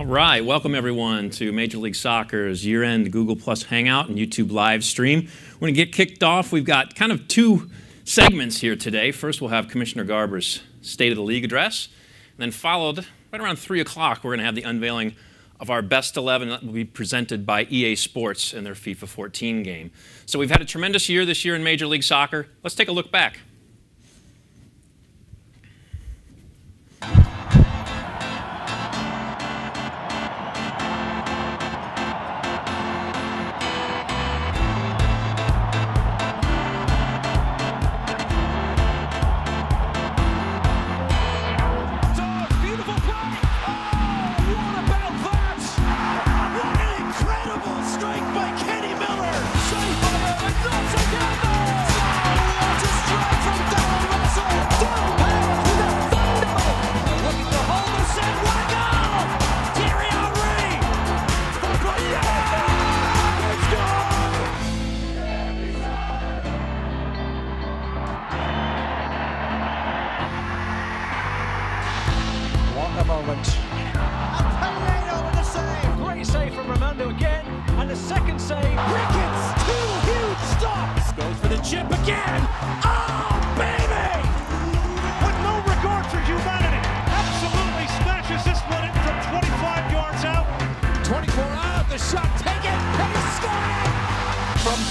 All right, welcome everyone to Major League Soccer's year-end Google Hangout and YouTube live stream. We're going to get kicked off. We've got kind of two segments here today. First, we'll have Commissioner Garber's State of the League address, and then followed right around 3 o'clock, we're going to have the unveiling of our Best 11 that will be presented by EA Sports in their FIFA 14 game. So we've had a tremendous year this year in Major League Soccer. Let's take a look back.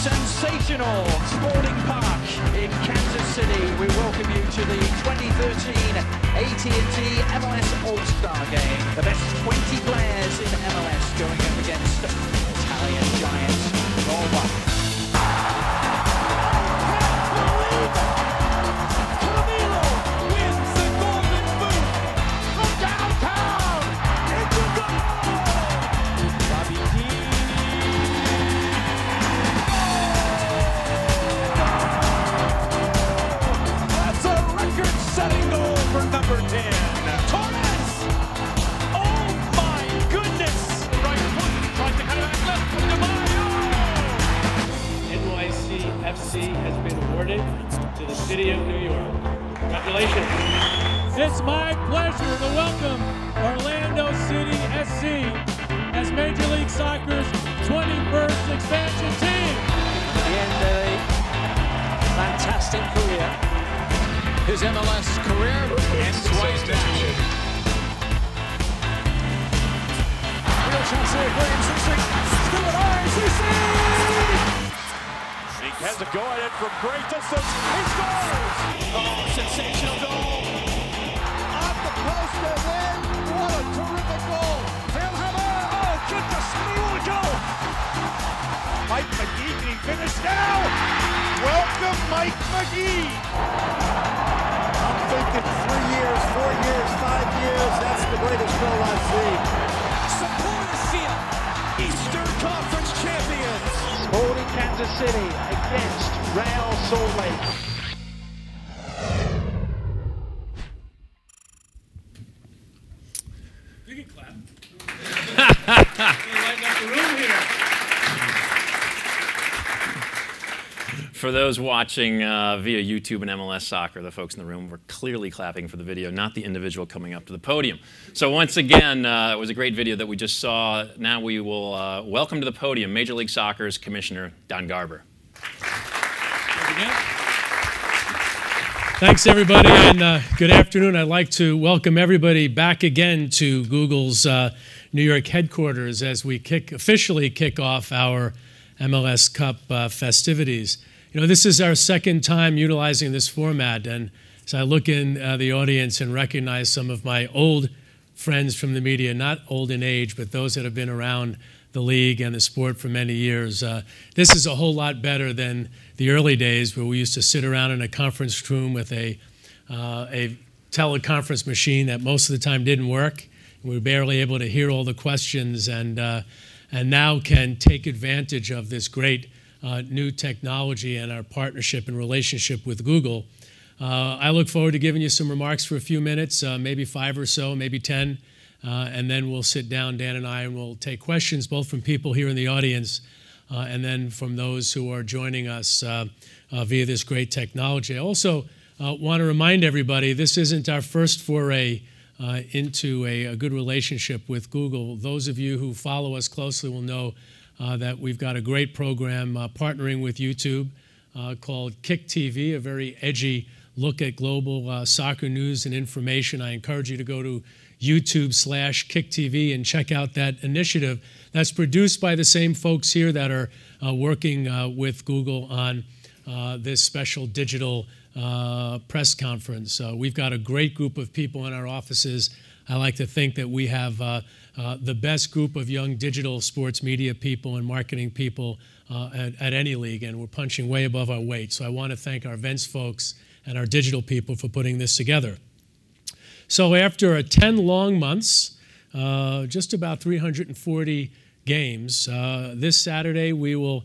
Sensational Sporting Park in Kansas City. We welcome you to the 2013 AT&T MLS All-Star Game. The best 20 players in MLS going up against Italian giant Roma. Has been awarded to the City of New York. Congratulations. It's my pleasure to welcome Orlando City SC as Major League Soccer's 21st expansion team. At the end of a fantastic career. His MLS career ends twice down. Real chance here, Williams, still at RCC! Has a go at it from great distance. He scores! Oh, sensational goal! Off the post and in. What a terrific goal! Hammer! Oh, goodness me, what a goal! Mike McGee, can he finish now? Welcome, Mike McGee! I'm thinking 3 years, 4 years, 5 years. That's the greatest goal I've seen. Supportership! Eastern Conference champions! Holding Kansas City against Real Salt Lake. You can clap. Lighten up the room here. For those watching via YouTube and MLS Soccer, the folks in the room were clearly clapping for the video, not the individual coming up to the podium. So once again, it was a great video that we just saw. Now we will welcome to the podium Major League Soccer's Commissioner Don Garber. Thanks, everybody, and good afternoon. I'd like to welcome everybody back again to Google's New York headquarters as we officially kick off our MLS Cup festivities. You know, this is our second time utilizing this format, and as I look in the audience and recognize some of my old friends from the media, not old in age, but those that have been around the league and the sport for many years, this is a whole lot better than the early days where we used to sit around in a conference room with a teleconference machine that most of the time didn't work. We were barely able to hear all the questions, and now can take advantage of this great new technology and our partnership and relationship with Google. I look forward to giving you some remarks for a few minutes, maybe 5 or so, maybe 10, and then we'll sit down, Dan and I, and we'll take questions both from people here in the audience and then from those who are joining us via this great technology. I also want to remind everybody this isn't our first foray into a good relationship with Google. Those of you who follow us closely will know that we've got a great program partnering with YouTube called Kick TV, a very edgy look at global soccer news and information. I encourage you to go to YouTube/Kick TV and check out that initiative that's produced by the same folks here that are working with Google on this special digital press conference. We've got a great group of people in our offices. I like to think that we have the best group of young digital sports media people and marketing people at any league, and we're punching way above our weight. So I want to thank our events folks and our digital people for putting this together. So after 10 long months, just about 340 games, this Saturday we will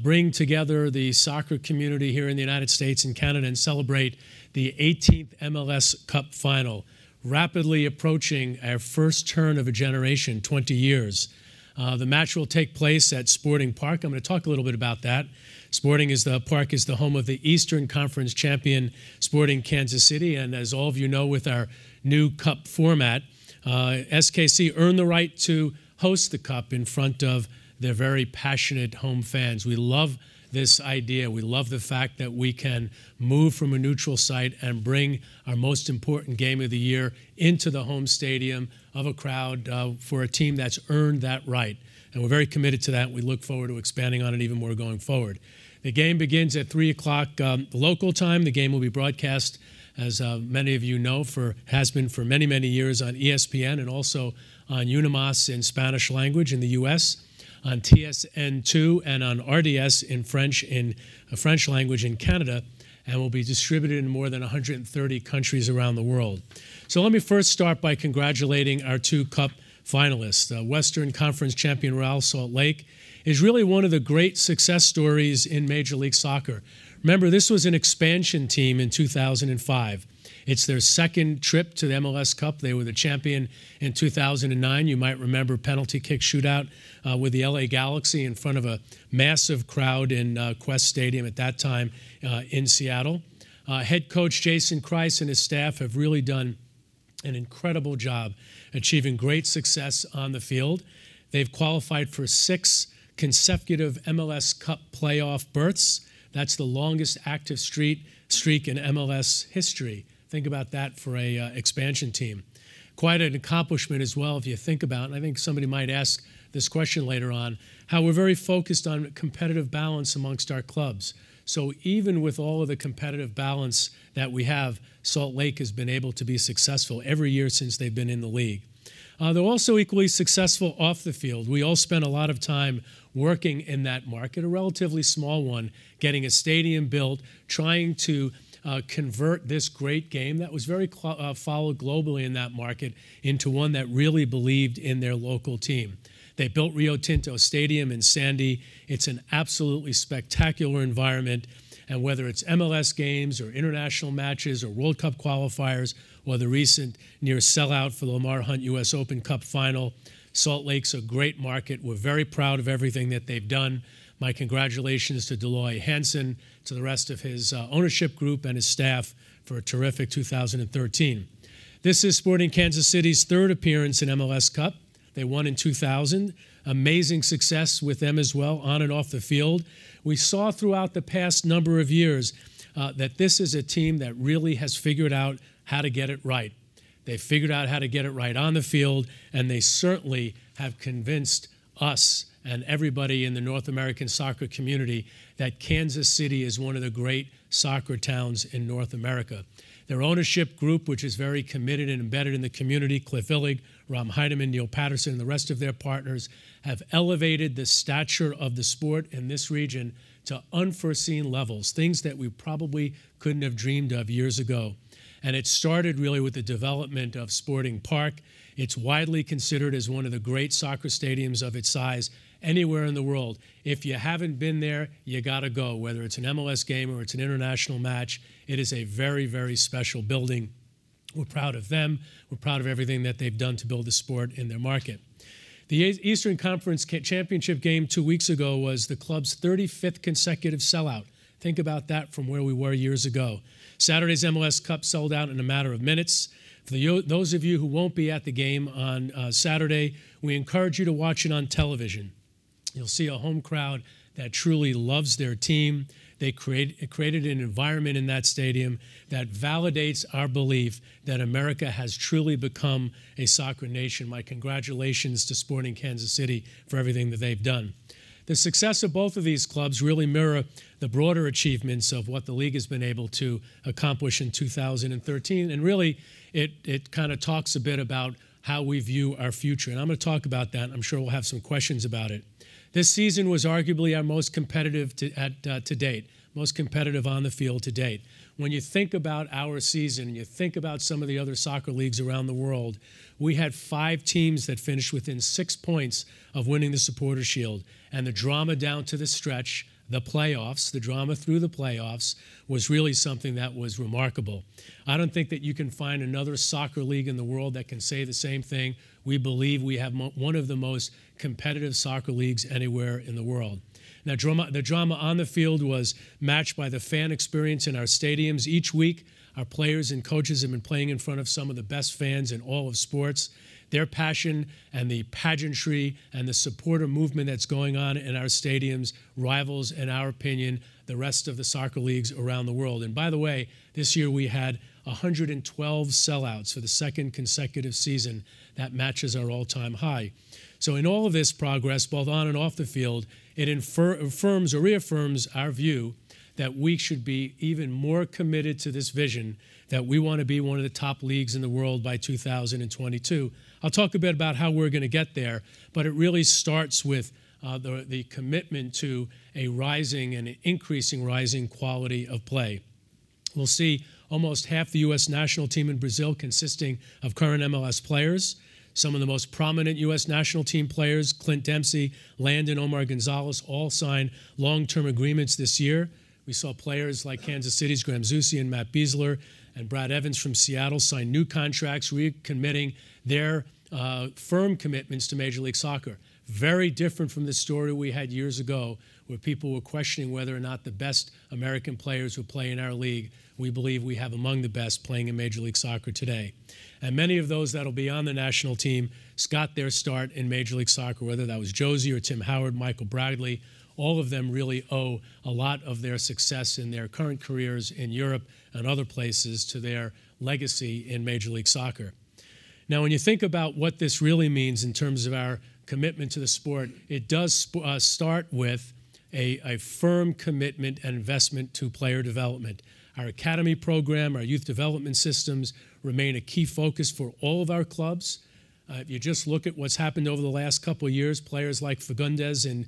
bring together the soccer community here in the United States and Canada and celebrate the 18th MLS Cup Final, rapidly approaching our first turn of a generation, 20 years. The match will take place at Sporting Park. I'm going to talk a little bit about that. Sporting Park is the home of the Eastern Conference champion Sporting Kansas City, and as all of you know, with our new Cup format, SKC earned the right to host the Cup in front of their very passionate home fans. We love this idea. We love the fact that we can move from a neutral site and bring our most important game of the year into the home stadium of a crowd for a team that's earned that right. And we're very committed to that. We look forward to expanding on it even more going forward. The game begins at 3 o'clock local time. The game will be broadcast, as many of you know, has been for many, many years on ESPN and also on Unimas in Spanish language in the U.S., on TSN2 and on RDS in French language in Canada, and will be distributed in more than 130 countries around the world. So let me first start by congratulating our two Cup finalists. Western Conference champion Real Salt Lake is really one of the great success stories in Major League Soccer. Remember, this was an expansion team in 2005. It's their second trip to the MLS Cup. They were the champion in 2009. You might remember penalty kick shootout with the LA Galaxy in front of a massive crowd in Quest Stadium at that time in Seattle. Head coach Jason Kreis and his staff have really done an incredible job achieving great success on the field. They've qualified for 6 consecutive MLS Cup playoff berths. That's the longest active streak in MLS history. Think about that for a expansion team. Quite an accomplishment as well if you think about, and I think somebody might ask this question later on, how we're very focused on competitive balance amongst our clubs. So even with all of the competitive balance that we have, Salt Lake has been able to be successful every year since they've been in the league. They're also equally successful off the field. We all spent a lot of time working in that market, a relatively small one, getting a stadium built, trying to convert this great game that was very followed globally in that market into one that really believed in their local team. They built Rio Tinto Stadium in Sandy. It's an absolutely spectacular environment, and whether it's MLS games or international matches or World Cup qualifiers or the recent near sellout for the Lamar Hunt U.S. Open Cup final, Salt Lake's a great market. We're very proud of everything that they've done. My congratulations to Deloy Hansen, to the rest of his ownership group and his staff for a terrific 2013. This is Sporting Kansas City's 3rd appearance in MLS Cup. They won in 2000. Amazing success with them as well, on and off the field. We saw throughout the past number of years that this is a team that really has figured out how to get it right. They figured out how to get it right on the field, and they certainly have convinced us and everybody in the North American soccer community that Kansas City is one of the great soccer towns in North America. Their ownership group, which is very committed and embedded in the community, Cliff Illig, Ram Heidemann, Neil Patterson, and the rest of their partners, have elevated the stature of the sport in this region to unforeseen levels, things that we probably couldn't have dreamed of years ago. And it started really with the development of Sporting Park. It's widely considered as one of the great soccer stadiums of its size anywhere in the world. If you haven't been there, you got to go, whether it's an MLS game or it's an international match. It is a very, very special building. We're proud of them. We're proud of everything that they've done to build the sport in their market. The Eastern Conference Championship game 2 weeks ago was the club's 35th consecutive sellout. Think about that from where we were years ago. Saturday's MLS Cup sold out in a matter of minutes. For those of you who won't be at the game on Saturday, we encourage you to watch it on television. You'll see a home crowd that truly loves their team. They created an environment in that stadium that validates our belief that America has truly become a soccer nation. My congratulations to Sporting Kansas City for everything that they've done. The success of both of these clubs really mirror the broader achievements of what the league has been able to accomplish in 2013. And really, it kind of talks a bit about how we view our future. And I'm going to talk about that. I'm sure we'll have some questions about it. This season was arguably our most competitive to date, most competitive on the field to date. When you think about our season and you think about some of the other soccer leagues around the world, we had 5 teams that finished within 6 points of winning the Supporters' Shield. And the drama down to the stretch, the playoffs, the drama through the playoffs was really something that was remarkable. I don't think that you can find another soccer league in the world that can say the same thing. We believe we have one of the most competitive soccer leagues anywhere in the world. Now, the drama on the field was matched by the fan experience in our stadiums. Each week, our players and coaches have been playing in front of some of the best fans in all of sports. Their passion and the pageantry and the supporter movement that's going on in our stadiums rivals, in our opinion, the rest of the soccer leagues around the world. And by the way, this year we had 112 sellouts for the second consecutive season. That matches our all-time high. So in all of this progress, both on and off the field, it affirms or reaffirms our view that we should be even more committed to this vision that we want to be one of the top leagues in the world by 2022. I'll talk a bit about how we're going to get there, but it really starts with the commitment to a rising and an increasing rising quality of play. We'll see almost half the U.S. national team in Brazil consisting of current MLS players. Some of the most prominent U.S. national team players, Clint Dempsey, Landon, Omar Gonzalez, all signed long-term agreements this year. We saw players like Kansas City's Graham Zusi and Matt Besler and Brad Evans from Seattle sign new contracts, recommitting their firm commitments to Major League Soccer. Very different from the story we had years ago where people were questioning whether or not the best American players would play in our league. We believe we have among the best playing in Major League Soccer today. And many of those that will be on the national team got their start in Major League Soccer, whether that was Josie or Tim Howard, Michael Bradley. All of them really owe a lot of their success in their current careers in Europe and other places to their legacy in Major League Soccer. Now, when you think about what this really means in terms of our commitment to the sport, it does start with a firm commitment and investment to player development. Our academy program, our youth development systems remain a key focus for all of our clubs. If you just look at what's happened over the last couple of years, players like Fagundes in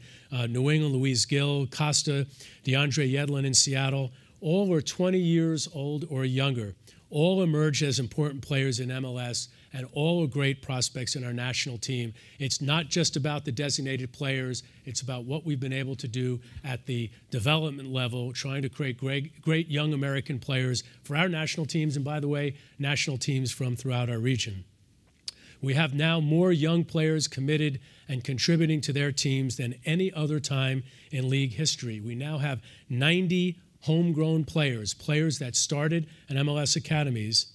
New England, Luis Gill, Costa, DeAndre Yedlin in Seattle, all were 20 years old or younger. All emerged as important players in MLS, and all are great prospects in our national team. It's not just about the designated players. It's about what we've been able to do at the development level, trying to create great young American players for our national teams, and by the way, national teams from throughout our region. We have now more young players committed and contributing to their teams than any other time in league history. We now have 90 homegrown players that started in MLS academies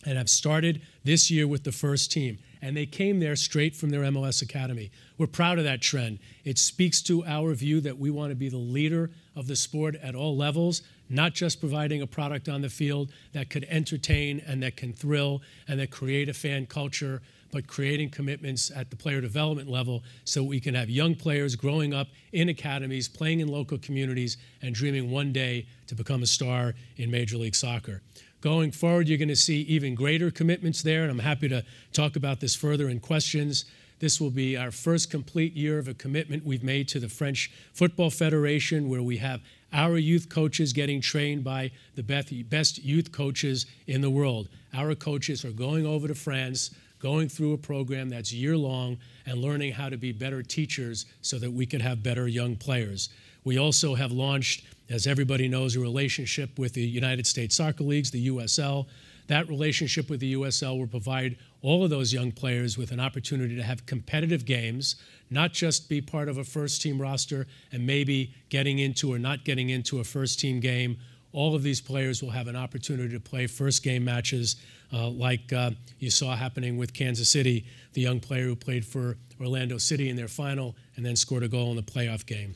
and have started this year with the first team. And they came there straight from their MLS academy. We're proud of that trend. It speaks to our view that we want to be the leader of the sport at all levels, not just providing a product on the field that could entertain and that can thrill and that create a fan culture, but creating commitments at the player development level so we can have young players growing up in academies, playing in local communities, and dreaming one day to become a star in Major League Soccer. Going forward, you're going to see even greater commitments there, and I'm happy to talk about this further in questions. This will be our first complete year of a commitment we've made to the French Football Federation, where we have our youth coaches getting trained by the best youth coaches in the world. Our coaches are going over to France, going through a program that's year-long and learning how to be better teachers so that we can have better young players. We also have launched, as everybody knows, a relationship with the United States Soccer Leagues, the USL. That relationship with the USL will provide all of those young players with an opportunity to have competitive games, not just be part of a first-team roster and maybe getting into or not getting into a first-team game. all of these players will have an opportunity to play first game matches like you saw happening with Kansas City, the young player who played for Orlando City in their final and then scored a goal in the playoff game.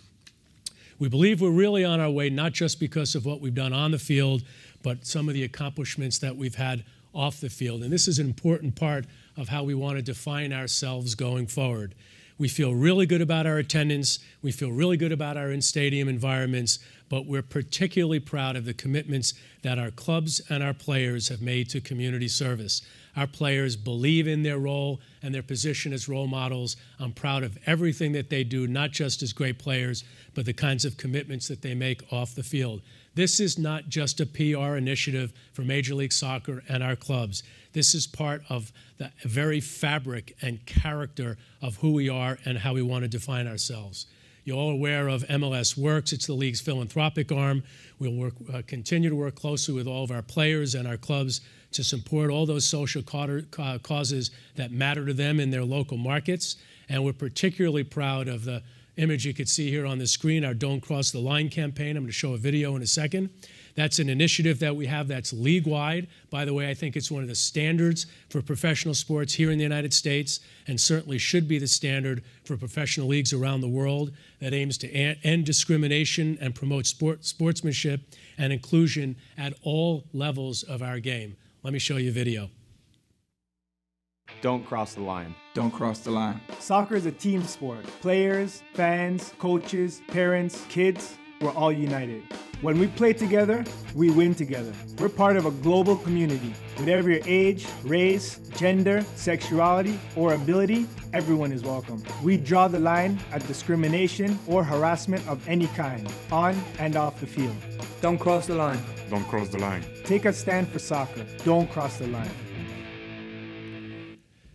We believe we're really on our way, not just because of what we've done on the field, but some of the accomplishments that we've had off the field. And this is an important part of how we want to define ourselves going forward. We feel really good about our attendance. We feel really good about our in-stadium environments, but we're particularly proud of the commitments that our clubs and our players have made to community service. Our players believe in their role and their position as role models. I'm proud of everything that they do, not just as great players, but the kinds of commitments that they make off the field. This is not just a PR initiative for Major League Soccer and our clubs. This is part of the very fabric and character of who we are and how we want to define ourselves. You're all aware of MLS Works. It's the league's philanthropic arm. We'll continue to work closely with all of our players and our clubs to support all those social causes that matter to them in their local markets. And we're particularly proud of the image you could see here on the screen, our Don't Cross the Line campaign. I'm going to show a video in a second. That's an initiative that we have that's league-wide. By the way, I think it's one of the standards for professional sports here in the United States, and certainly should be the standard for professional leagues around the world, that aims to end discrimination and promote sportsmanship and inclusion at all levels of our game. Let me show you a video. Don't cross the line. Don't cross the line. Soccer is a team sport. Players, fans, coaches, parents, kids, we're all united. When we play together, we win together. We're part of a global community. Whatever your age, race, gender, sexuality, or ability, everyone is welcome. We draw the line at discrimination or harassment of any kind, on and off the field. Don't cross the line. Don't cross the line. Take a stand for soccer. Don't cross the line.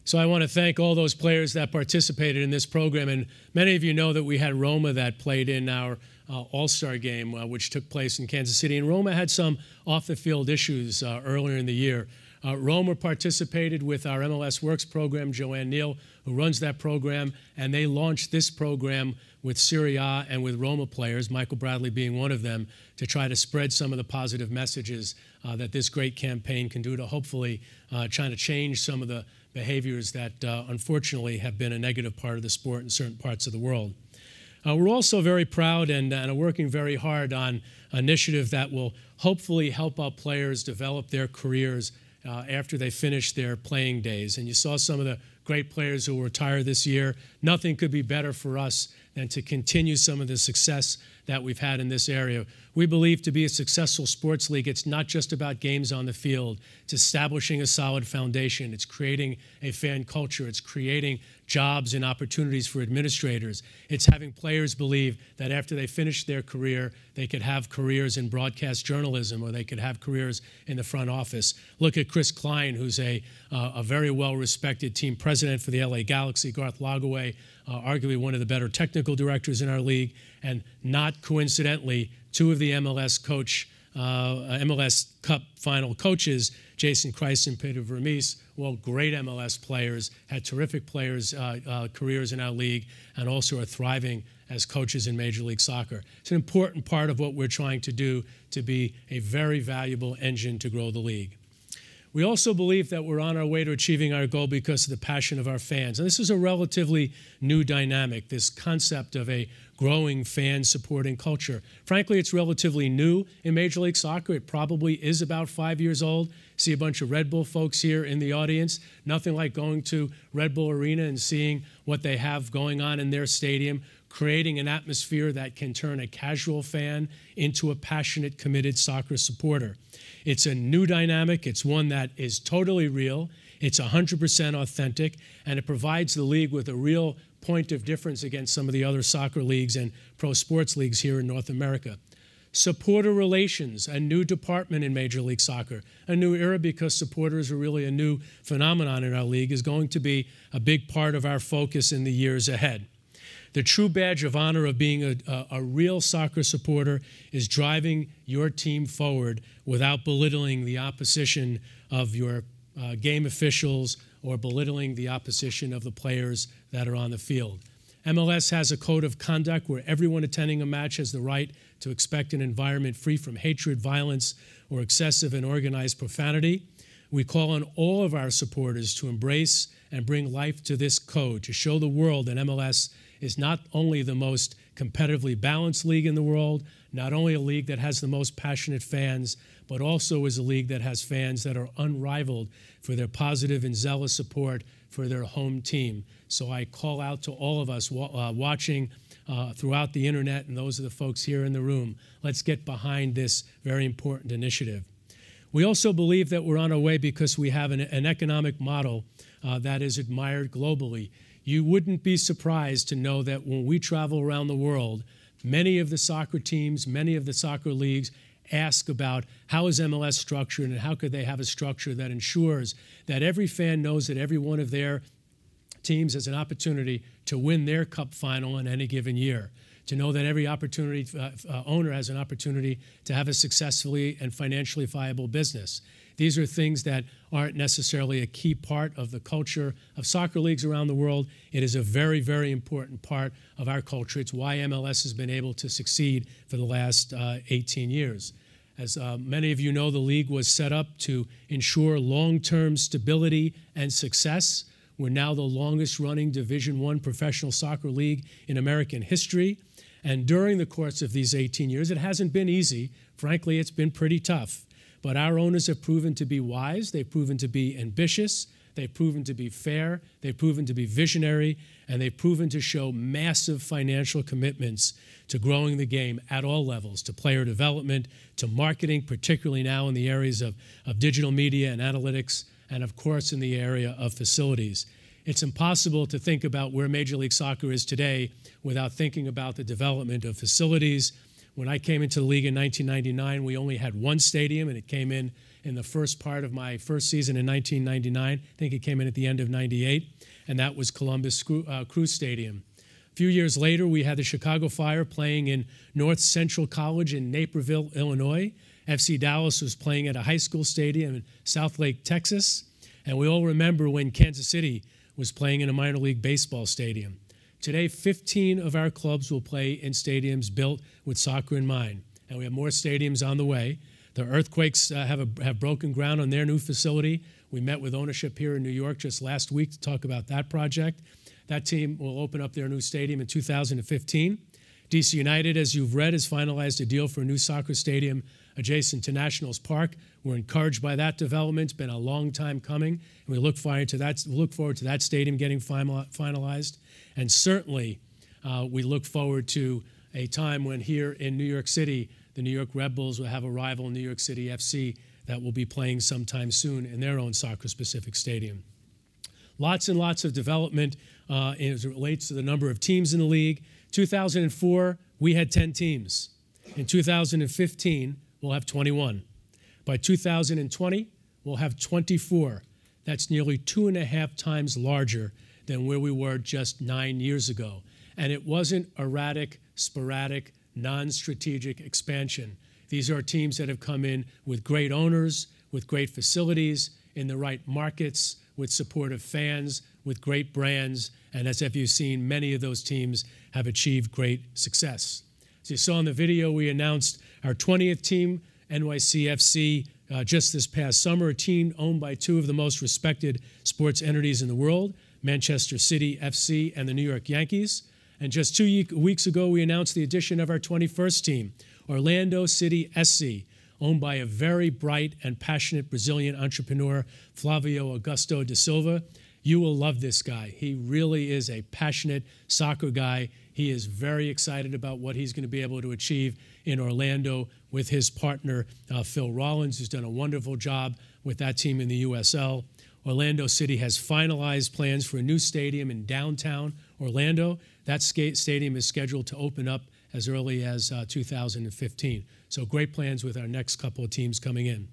So I want to thank all those players that participated in this program. And many of you know that we had Roma that played in our All-Star game, which took place in Kansas City. And Roma had some off-the-field issues earlier in the year. Roma participated with our MLS Works program, Joanne Neal, who runs that program, and they launched this program with Serie A and with Roma players, Michael Bradley being one of them, to try to spread some of the positive messages that this great campaign can do to hopefully try to change some of the behaviors that unfortunately have been a negative part of the sport in certain parts of the world. We're also very proud and are working very hard on an initiative that will hopefully help our players develop their careers after they finish their playing days. And you saw some of the great players who will retire this year. Nothing could be better for us than to continue some of the success that we've had in this area. We believe to be a successful sports league, it's not just about games on the field. It's establishing a solid foundation. It's creating a fan culture. It's creating jobs and opportunities for administrators. It's having players believe that after they finish their career, they could have careers in broadcast journalism, or they could have careers in the front office. Look at Chris Klein, who's a very well-respected team president for the LA Galaxy, Garth Lagerwey, arguably one of the better technical directors in our league, and not coincidentally, two of the MLS Cup final coaches, Jason Kreis and Peter Vermees, well, great MLS players, had terrific players, careers in our league, and also are thriving as coaches in Major League Soccer. It's an important part of what we're trying to do to be a very valuable engine to grow the league. We also believe that we're on our way to achieving our goal because of the passion of our fans. And this is a relatively new dynamic, this concept of a growing fan-supporting culture. Frankly, it's relatively new in Major League Soccer. It probably is about 5 years old. See a bunch of Red Bull folks here in the audience. Nothing like going to Red Bull Arena and seeing what they have going on in their stadium, creating an atmosphere that can turn a casual fan into a passionate, committed soccer supporter. It's a new dynamic. It's one that is totally real. It's 100% authentic, and it provides the league with a real point of difference against some of the other soccer leagues and pro sports leagues here in North America. Supporter relations, a new department in Major League Soccer, a new era because supporters are really a new phenomenon in our league, is going to be a big part of our focus in the years ahead. The true badge of honor of being a real soccer supporter is driving your team forward without belittling the opposition of your game officials or belittling the opposition of the players that are on the field. MLS has a code of conduct where everyone attending a match has the right to expect an environment free from hatred, violence, or excessive and organized profanity. We call on all of our supporters to embrace and bring life to this code, to show the world that MLS is not only the most competitively balanced league in the world, not only a league that has the most passionate fans, but also is a league that has fans that are unrivaled for their positive and zealous support for their home team. So I call out to all of us watching throughout the internet, and those are the folks here in the room. Let's get behind this very important initiative. We also believe that we're on our way because we have an economic model that is admired globally. You wouldn't be surprised to know that when we travel around the world, many of the soccer teams, many of the soccer leagues ask about how is MLS structured and how could they have a structure that ensures that every fan knows that every one of their teams has an opportunity to win their cup final in any given year, to know that every owner has an opportunity to have a successfully and financially viable business. These are things that aren't necessarily a key part of the culture of soccer leagues around the world. It is a very, very important part of our culture. It's why MLS has been able to succeed for the last 18 years. As many of you know, the league was set up to ensure long-term stability and success. We're now the longest-running Division I professional soccer league in American history. And during the course of these 18 years, it hasn't been easy. Frankly, it's been pretty tough. But our owners have proven to be wise, they've proven to be ambitious, they've proven to be fair, they've proven to be visionary, and they've proven to show massive financial commitments to growing the game at all levels, to player development, to marketing, particularly now in the areas of digital media and analytics, and of course in the area of facilities. It's impossible to think about where Major League Soccer is today without thinking about the development of facilities. When I came into the league in 1999, we only had one stadium, and it came in the first part of my first season in 1999. I think it came in at the end of '98, and that was Columbus Crew Stadium. A few years later, we had the Chicago Fire playing in North Central College in Naperville, Illinois. FC Dallas was playing at a high school stadium in Southlake, Texas. And we all remember when Kansas City was playing in a minor league baseball stadium. Today, 15 of our clubs will play in stadiums built with soccer in mind, and we have more stadiums on the way. The Earthquakes have broken ground on their new facility. We met with ownership here in New York just last week to talk about that project. That team will open up their new stadium in 2015. DC United, as you've read, has finalized a deal for a new soccer stadium adjacent to Nationals Park. We're encouraged by that development. It's been a long time coming, and we look forward to that stadium getting finalized. And certainly, we look forward to a time when here in New York City, the New York Red Bulls will have a rival, New York City FC, that will be playing sometime soon in their own soccer-specific stadium. Lots and lots of development as it relates to the number of teams in the league. 2004, we had 10 teams. In 2015, we'll have 21. By 2020, we'll have 24. That's nearly 2.5 times larger than where we were just 9 years ago. And it wasn't erratic, sporadic, non-strategic expansion. These are teams that have come in with great owners, with great facilities, in the right markets, with supportive fans, with great brands, and as you've seen, many of those teams have achieved great success. As you saw in the video, we announced our 20th team, NYCFC, just this past summer, a team owned by two of the most respected sports entities in the world, Manchester City FC and the New York Yankees. And just 2 weeks ago, we announced the addition of our 21st team, Orlando City SC, owned by a very bright and passionate Brazilian entrepreneur, Flávio Augusto da Silva. You will love this guy. He really is a passionate soccer guy. He is very excited about what he's going to be able to achieve in Orlando with his partner, Phil Rollins, who's done a wonderful job with that team in the USL. Orlando City has finalized plans for a new stadium in downtown Orlando. That stadium is scheduled to open up as early as 2015. So great plans with our next couple of teams coming in.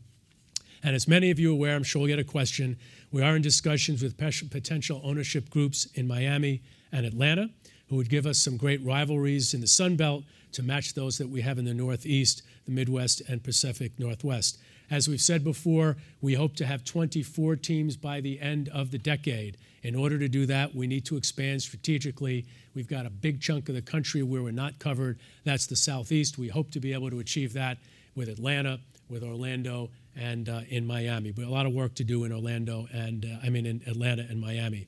And as many of you are aware, I'm sure we'll get a question, we are in discussions with potential ownership groups in Miami and Atlanta who would give us some great rivalries in the Sun Belt to match those that we have in the Northeast, the Midwest, and Pacific Northwest. As we've said before, we hope to have 24 teams by the end of the decade In order to do that, we need to expand strategically. We've got a big chunk of the country where we're not covered. That's the Southeast. We hope to be able to achieve that with Atlanta, with Orlando, and in Miami. But a lot of work to do in Orlando and, in Atlanta and Miami.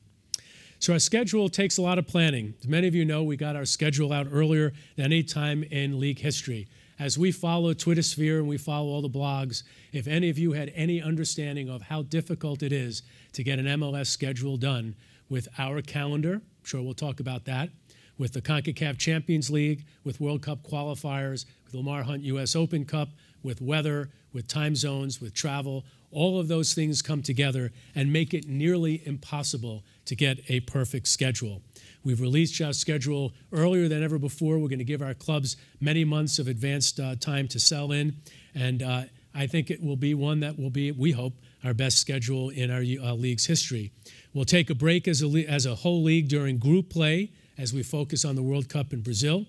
So our schedule takes a lot of planning. As many of you know, we got our schedule out earlier than any time in league history. As we follow Twittersphere and we follow all the blogs, if any of you had any understanding of how difficult it is to get an MLS schedule done with our calendar, I'm sure we'll talk about that, with the CONCACAF Champions League, with World Cup qualifiers, with Lamar Hunt US Open Cup, with weather, with time zones, with travel, all of those things come together and make it nearly impossible to get a perfect schedule. We've released our schedule earlier than ever before. We're going to give our clubs many months of advanced time to sell in, and I think it will be one that will be, we hope, our best schedule in our league's history. We'll take a break as a whole league during group play as we focus on the World Cup in Brazil.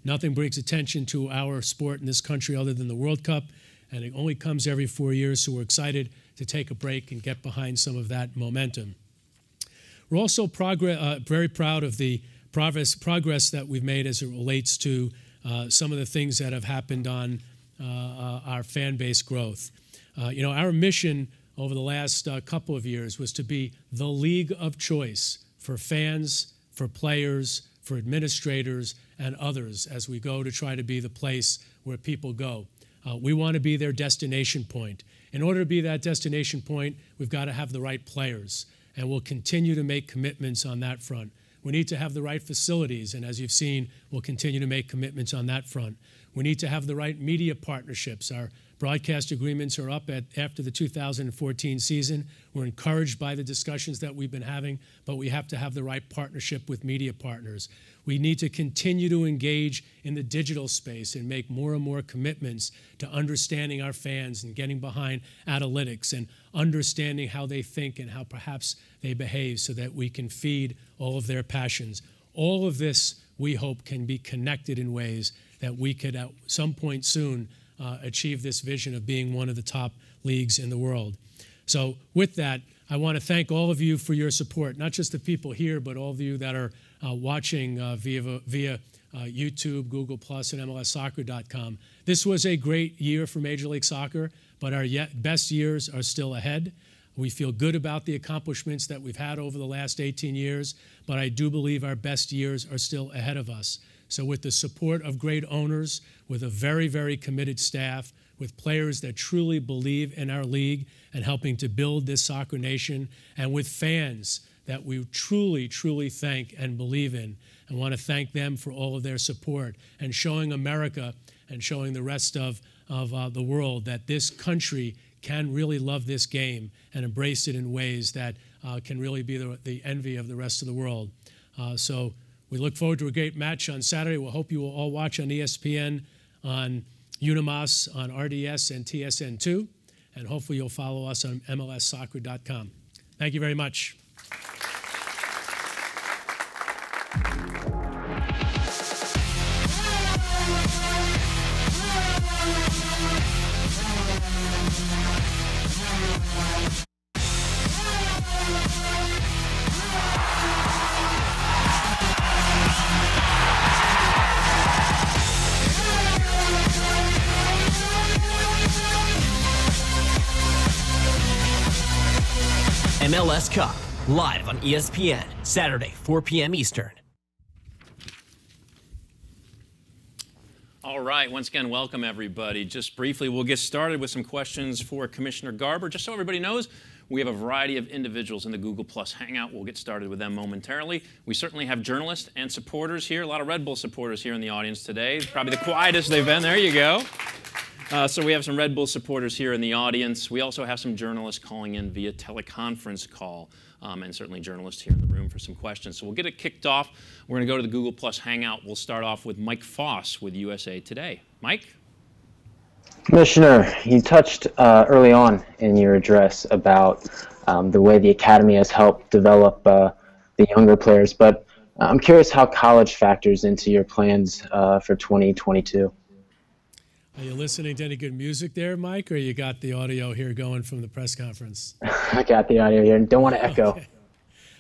Nothing brings attention to our sport in this country other than the World Cup, and it only comes every 4 years, so we're excited to take a break and get behind some of that momentum. We're also very proud of the progress that we've made as it relates to some of the things that have happened on our fan base growth. Our mission over the last couple of years was to be the league of choice for fans, for players, for administrators, and others as we go to try to be the place where people go. We want to be their destination point. In order to be that destination point, we've got to have the right players, and we'll continue to make commitments on that front. We need to have the right facilities, and as you've seen, we'll continue to make commitments on that front. We need to have the right media partnerships. Our broadcast agreements are up after the 2014 season. We're encouraged by the discussions that we've been having, but we have to have the right partnership with media partners. We need to continue to engage in the digital space and make more and more commitments to understanding our fans and getting behind analytics and understanding how they think and how perhaps they behave so that we can feed all of their passions. All of this, we hope, can be connected in ways that we could at some point soon achieve this vision of being one of the top leagues in the world. So with that, I want to thank all of you for your support, not just the people here, but all of you that are watching via YouTube, Google+, and MLSsoccer.com. This was a great year for Major League Soccer, but our best years are still ahead. We feel good about the accomplishments that we've had over the last 18 years, but I do believe our best years are still ahead of us. So with the support of great owners, with a very, very committed staff, with players that truly believe in our league and helping to build this soccer nation, and with fans that we truly, truly thank and believe in. I want to thank them for all of their support and showing America and showing the rest of the world that this country can really love this game and embrace it in ways that can really be the envy of the rest of the world. So we look forward to a great match on Saturday. We'll hope you will all watch on ESPN, on Unimas, on RDS, and TSN2. And hopefully you'll follow us on MLSsoccer.com. Thank you very much. MLS Cup, live on ESPN, Saturday, 4 p.m. Eastern. All right, once again, welcome everybody. Just briefly, we'll get started with some questions for Commissioner Garber. Just so everybody knows, we have a variety of individuals in the Google Hangout. We'll get started with them momentarily. We certainly have journalists and supporters here, a lot of Red Bull supporters here in the audience today. Probably the quietest they've been. There you go. So we have some Red Bull supporters here in the audience. We also have some journalists calling in via teleconference call, and certainly journalists here in the room for some questions. So we'll get it kicked off. We're going to go to the Google Hangout. We'll start off with Mike Foss with USA Today. Mike? Commissioner, you touched early on in your address about the way the academy has helped develop the younger players, but I'm curious how college factors into your plans for 2022. Are you listening to any good music there, Mike, or you got the audio here going from the press conference? I got the audio here. Don't want to echo.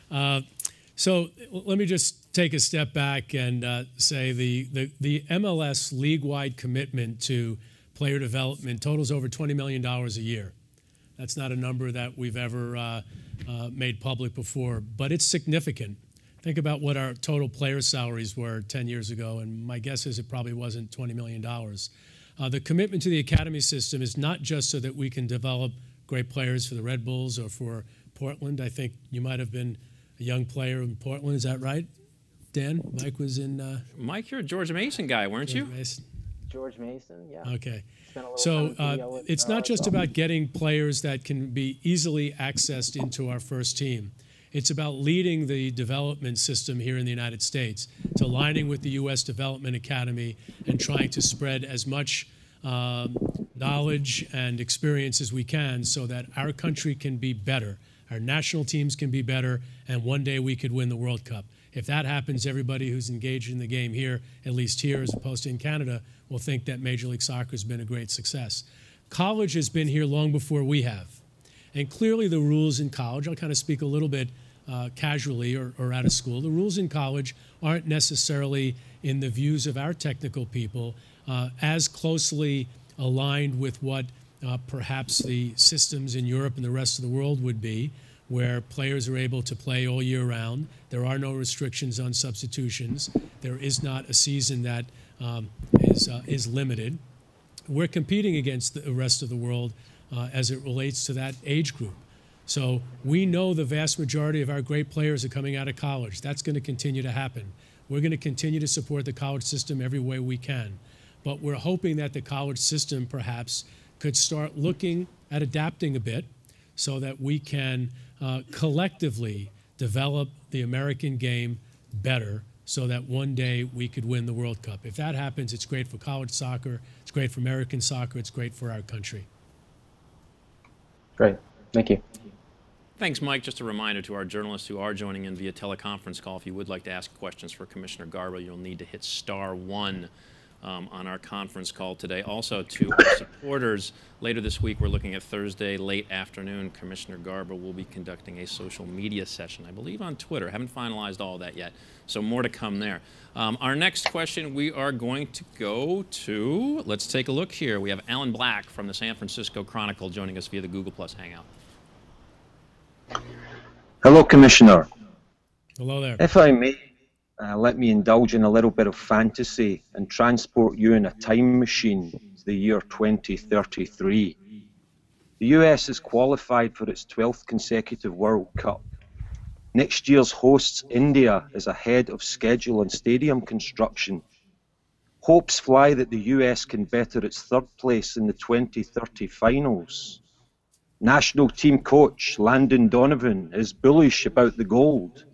So let me just take a step back and say the MLS league-wide commitment to player development totals over $20 million a year. That's not a number that we've ever made public before, but it's significant. Think about what our total player salaries were 10 years ago, and my guess is it probably wasn't $20 million. The commitment to the academy system is not just so that we can develop great players for the Red Bulls or for Portland. I think you might have been a young player in Portland. Is that right, Dan? Mike was in... Mike, you're a George Mason guy, weren't you? Mason. George Mason, yeah. Okay. So it's not just about getting players that can be easily accessed into our first team. It's about leading the development system here in the United States. It's aligning with the U.S. Development Academy and trying to spread as much knowledge and experience as we can so that our country can be better, our national teams can be better, and one day we could win the World Cup. If that happens, everybody who's engaged in the game here, at least here as opposed to in Canada, will think that Major League Soccer has been a great success. College has been here long before we have. And clearly the rules in college, I'll kind of speak a little bit casually or out of school, the rules in college aren't necessarily in the views of our technical people as closely aligned with what perhaps the systems in Europe and the rest of the world would be, where players are able to play all year round. There are no restrictions on substitutions. There is not a season that is limited. We're competing against the rest of the world as it relates to that age group. So we know the vast majority of our great players are coming out of college. That's going to continue to happen. We're going to continue to support the college system every way we can. But we're hoping that the college system perhaps could start looking at adapting a bit so that we can collectively develop the American game better so that one day we could win the World Cup. If that happens, it's great for college soccer, it's great for American soccer, it's great for our country. Great. Thank you. Thanks, Mike. Just a reminder to our journalists who are joining in via teleconference call, if you would like to ask questions for Commissioner Garber, you'll need to hit *1 on our conference call today. Also, to our supporters, later this week, we're looking at Thursday, late afternoon. Commissioner Garber will be conducting a social media session, I believe on Twitter. Haven't finalized all that yet, so more to come there. Our next question, we are going to go to, let's take a look here. We have Alan Black from the San Francisco Chronicle joining us via the Google Hangout. Hello, Commissioner. Hello there. If I may, let me indulge in a little bit of fantasy and transport you in a time machine to the year 2033. The US is qualified for its 12th consecutive World Cup. Next year's hosts, India, is ahead of schedule on stadium construction. Hopes fly that the US can better its third place in the 2030 finals. National team coach Landon Donovan is bullish about the gold.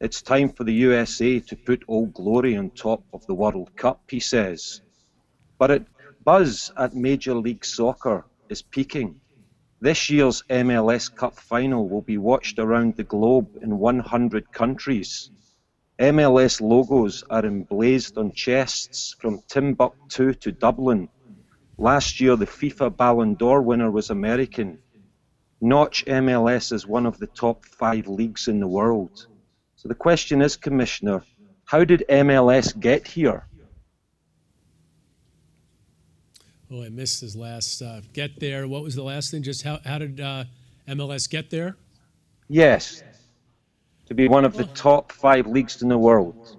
It's time for the USA to put Old Glory on top of the World Cup, he says. But buzz at Major League Soccer is peaking. This year's MLS Cup final will be watched around the globe in 100 countries. MLS logos are emblazed on chests from Timbuktu to Dublin. Last year, the FIFA Ballon d'Or winner was American. Notch MLS as one of the top 5 leagues in the world. So the question is, Commissioner, how did MLS get here? Oh, I missed his last get there. What was the last thing? Just how did MLS get there? Yes, to be one of the top 5 leagues in the world.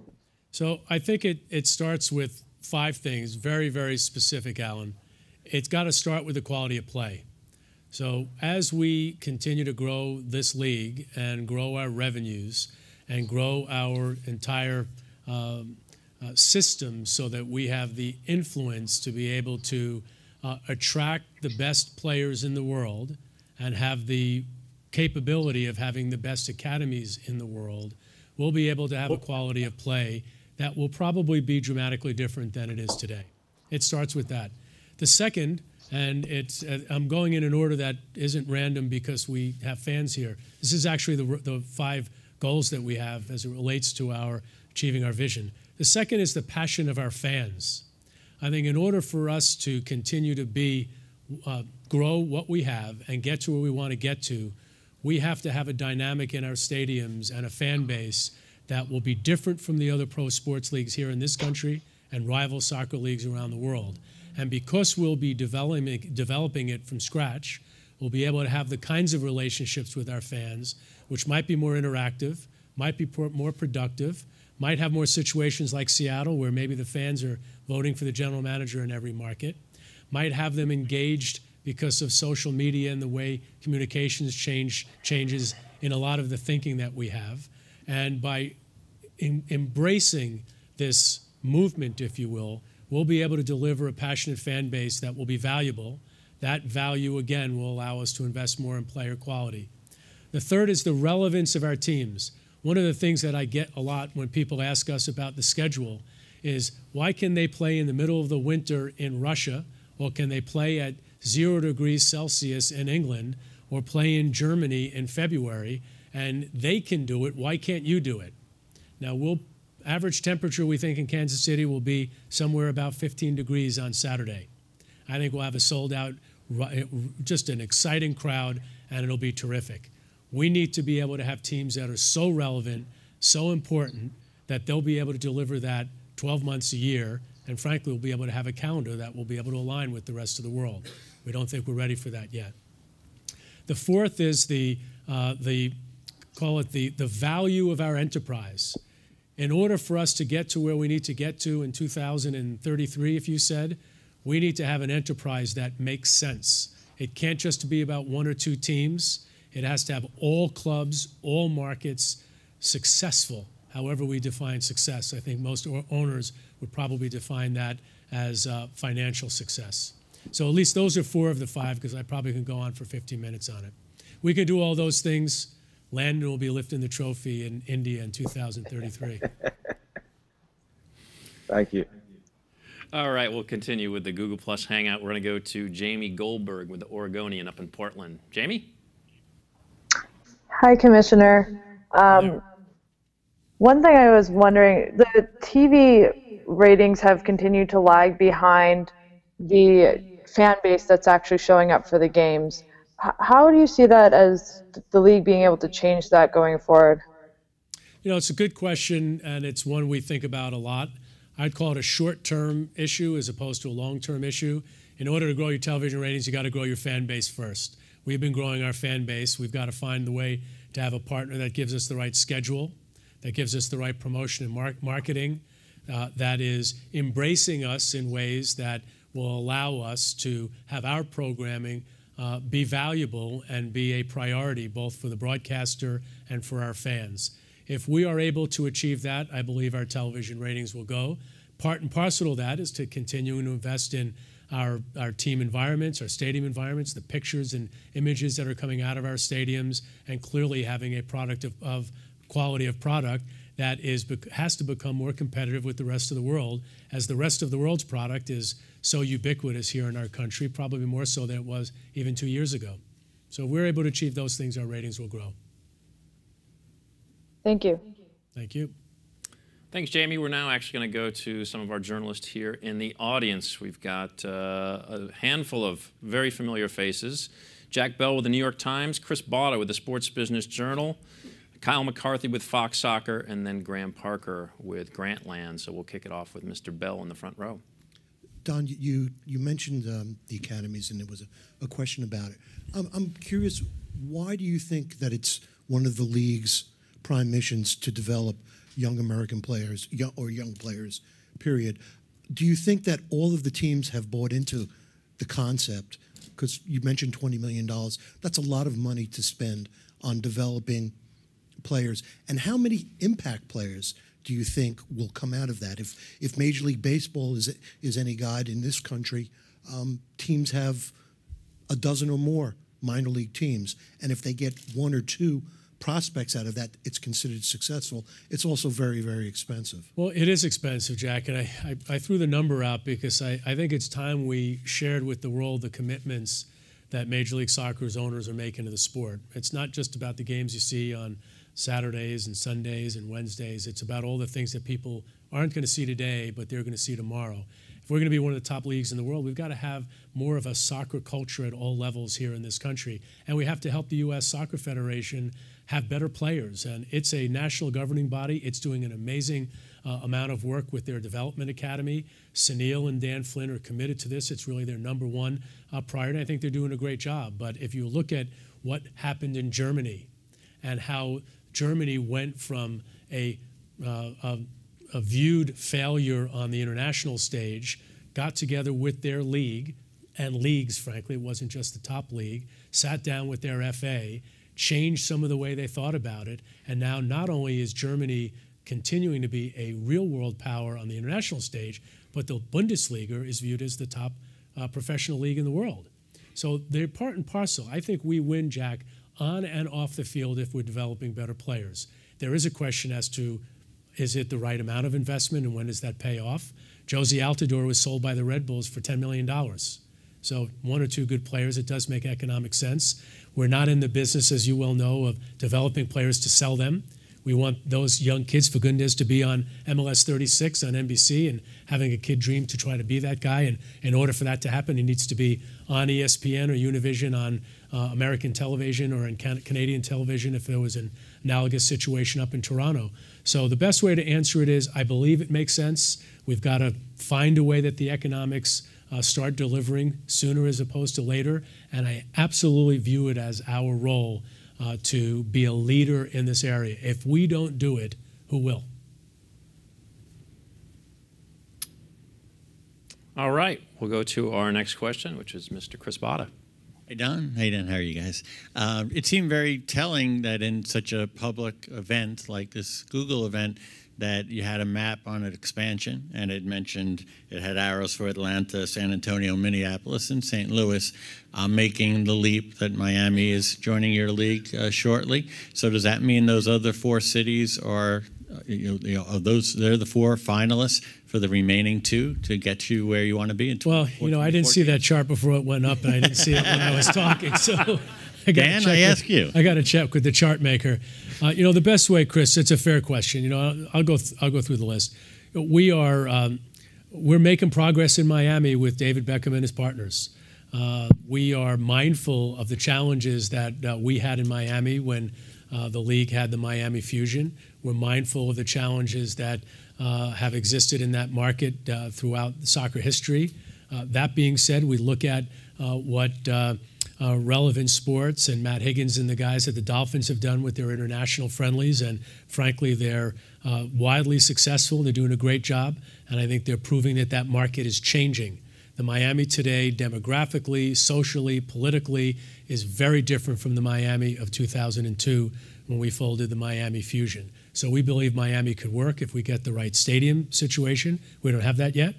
So I think it starts with 5 things, very, very specific, Alan. It's got to start with the quality of play. So as we continue to grow this league and grow our revenues and grow our entire system so that we have the influence to be able to attract the best players in the world and have the capability of having the best academies in the world, we'll be able to have a quality of play that will probably be dramatically different than it is today. It starts with that. The second, and I'm going in an order that isn't random because we have fans here. This is actually the 5 goals that we have as it relates to our achieving our vision. The second is the passion of our fans. I think in order for us to continue to grow what we have and get to where we want to get to, we have to have a dynamic in our stadiums and a fan base that will be different from the other pro sports leagues here in this country and rival soccer leagues around the world. And because we'll be developing it from scratch, we'll be able to have the kinds of relationships with our fans, which might be more interactive, might be more productive, might have more situations like Seattle where maybe the fans are voting for the general manager in every market, might have them engaged because of social media and the way communications changes in a lot of the thinking that we have. And by embracing this movement, if you will, we'll be able to deliver a passionate fan base that will be valuable. That value, again, will allow us to invest more in player quality. The third is the relevance of our teams. One of the things that I get a lot when people ask us about the schedule is, why can they play in the middle of the winter in Russia, or can they play at 0 degrees Celsius in England, or play in Germany in February, and they can do it, why can't you do it? Now, average temperature, we think, in Kansas City will be somewhere about 15 degrees on Saturday. I think we'll have a sold-out, just an exciting crowd, and it'll be terrific. We need to be able to have teams that are so relevant, so important, that they'll be able to deliver that 12 months a year, and frankly, we'll be able to have a calendar that will be able to align with the rest of the world. We don't think we're ready for that yet. The fourth is call it the value of our enterprise. In order for us to get to where we need to get to in 2033, if you said, we need to have an enterprise that makes sense. It can't just be about 1 or 2 teams. It has to have all clubs, all markets, successful, however we define success. I think most owners would probably define that as financial success. So at least those are 4 of the 5, because I probably can go on for 15 minutes on it. We can do all those things. Landon will be lifting the trophy in India in 2033. Thank you. All right, we'll continue with the Google Plus Hangout. We're going to go to Jamie Goldberg with the Oregonian up in Portland. Jamie? Hi, Commissioner. One thing I was wondering, the TV ratings have continued to lag behind the fan base that's actually showing up for the games. How do you see that as the league being able to change that going forward? You know, it's a good question, and it's one we think about a lot. I'd call it a short-term issue as opposed to a long-term issue. In order to grow your television ratings, you got to grow your fan base first. We've been growing our fan base. We've got to find the way to have a partner that gives us the right schedule, that gives us the right promotion and marketing, that is embracing us in ways that will allow us to have our programming be valuable and be a priority both for the broadcaster and for our fans. If we are able to achieve that, I believe our television ratings will go. Part and parcel of that is to continue to invest in our team environments, our stadium environments, the pictures and images that are coming out of our stadiums, and clearly having a product of quality of product that has to become more competitive with the rest of the world, as the rest of the world's product is so ubiquitous here in our country, probably more so than it was even 2 years ago. So if we're able to achieve those things, our ratings will grow. Thank you. Thank you. Thanks, Jamie. We're now actually going to go to some of our journalists here in the audience. We've got a handful of very familiar faces. Jack Bell with the New York Times, Chris Bauta with the Sports Business Journal, Kyle McCarthy with Fox Soccer, and then Graham Parker with Grantland. So we'll kick it off with Mr. Bell in the front row. Don, you mentioned the academies, and there was a question about it. I'm curious, why do you think that it's one of the league's prime missions to develop young American players, young players, period? Do you think that all of the teams have bought into the concept? Because you mentioned $20 million. That's a lot of money to spend on developing players. And how many impact players do you think will come out of that? If Major League Baseball is any guide in this country, teams have a dozen or more minor league teams. And if they get 1 or 2 prospects out of that, it's considered successful. It's also very, very expensive. Well, it is expensive, Jack, and I threw the number out because I think it's time we shared with the world the commitments that Major League Soccer's owners are making to the sport. It's not just about the games you see on Saturdays and Sundays and Wednesdays. It's about all the things that people aren't going to see today, but they're going to see tomorrow. If we're going to be one of the top leagues in the world, we've got to have more of a soccer culture at all levels here in this country. And we have to help the U.S. Soccer Federation have better players. And it's a national governing body. It's doing an amazing amount of work with their development academy. Sunil and Dan Flynn are committed to this. It's really their #1 priority. I think they're doing a great job. But if you look at what happened in Germany and how Germany went from a viewed failure on the international stage, got together with their league and leagues, frankly, it wasn't just the top league, sat down with their FA, changed some of the way they thought about it, and now not only is Germany continuing to be a real world power on the international stage, but the Bundesliga is viewed as the top professional league in the world. So they're part and parcel. I think we win, Jack, on and off the field if we're developing better players. There is a question as to, is it the right amount of investment and when does that pay off? Josie Altidore was sold by the Red Bulls for $10 million. So 1 or 2 good players, it does make economic sense. We're not in the business, as you well know, of developing players to sell them. We want those young kids, for goodness, to be on MLS 36 on NBC and having a kid dream to try to be that guy. And in order for that to happen, he needs to be on ESPN or Univision on American television or in Canadian television if there was an analogous situation up in Toronto. So the best way to answer it is I believe it makes sense. We've got to find a way that the economics start delivering sooner as opposed to later. And I absolutely view it as our role to be a leader in this area. If we don't do it, who will? All right, we'll go to our next question, which is Mr. Chris Botta. Hey, Don. Hey, Don. How are you guys? It seemed very telling that in such a public event like this Google event that you had a map on an expansion, and it mentioned it had arrows for Atlanta, San Antonio, Minneapolis, and St. Louis. I'm making the leap that Miami is joining your league shortly. So does that mean those other 4 cities are, they're the 4 finalists for the remaining 2 to get you where you want to be in 2014? Well, I didn't see that chart before it went up, and I didn't see it when I was talking. So Dan, I ask you. I got to check with the chart maker. The best way, Chris, it's a fair question. I'll go through the list. We're making progress in Miami with David Beckham and his partners. We are mindful of the challenges that we had in Miami when the league had the Miami Fusion. We're mindful of the challenges that have existed in that market throughout soccer history. That being said, we look at what Relevant Sports and Matt Higgins and the guys at the Dolphins have done with their international friendlies, and frankly, they're widely successful. They're doing a great job, and I think they're proving that that market is changing. The Miami today, demographically, socially, politically, is very different from the Miami of 2002 when we folded the Miami Fusion. So we believe Miami could work if we get the right stadium situation. We don't have that yet.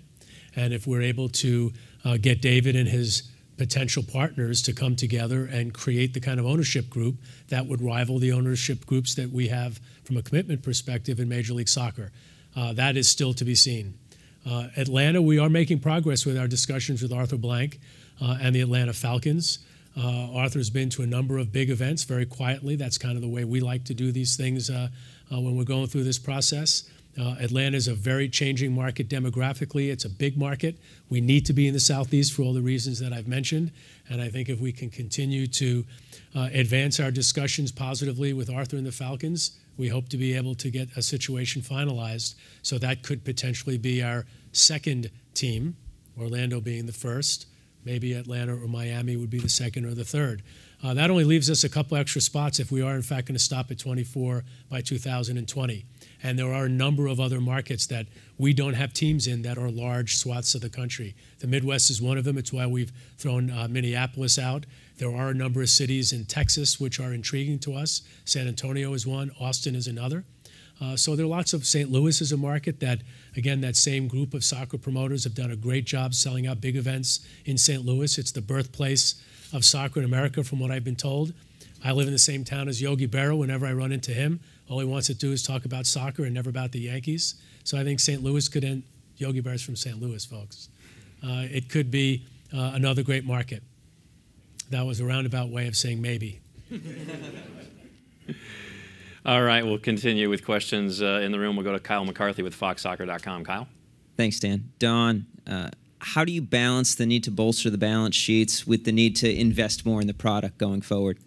And if we're able to get David and his potential partners to come together and create the kind of ownership group that would rival the ownership groups that we have from a commitment perspective in Major League Soccer. That is still to be seen. Atlanta, we are making progress with our discussions with Arthur Blank and the Atlanta Falcons. Arthur's been to a number of big events very quietly. That's kind of the way we like to do these things when we're going through this process. Atlanta is a very changing market demographically. It's a big market. We need to be in the Southeast for all the reasons that I've mentioned. And I think if we can continue to advance our discussions positively with Arthur and the Falcons, we hope to be able to get a situation finalized. So that could potentially be our second team, Orlando being the first. Maybe Atlanta or Miami would be the second or the third. That only leaves us a couple extra spots if we are, in fact, going to stop at 24 by 2020. And there are a number of other markets that we don't have teams in that are large swaths of the country. The Midwest is one of them. It's why we've thrown Minneapolis out. There are a number of cities in Texas which are intriguing to us. San Antonio is one. Austin is another. So there are lots of. St. Louis is a market that, again, that same group of soccer promoters have done a great job selling out big events in St. Louis. It's the birthplace of soccer in America, from what I've been told. I live in the same town as Yogi Berra. Whenever I run into him, all he wants to do is talk about soccer and never about the Yankees. So I think St. Louis could end. Yogi Berra's from St. Louis, folks. It could be another great market. That was a roundabout way of saying maybe. All right, we'll continue with questions in the room. We'll go to Kyle McCarthy with FoxSoccer.com. Kyle? Thanks, Dan. Don, how do you balance the need to bolster the balance sheets with the need to invest more in the product going forward?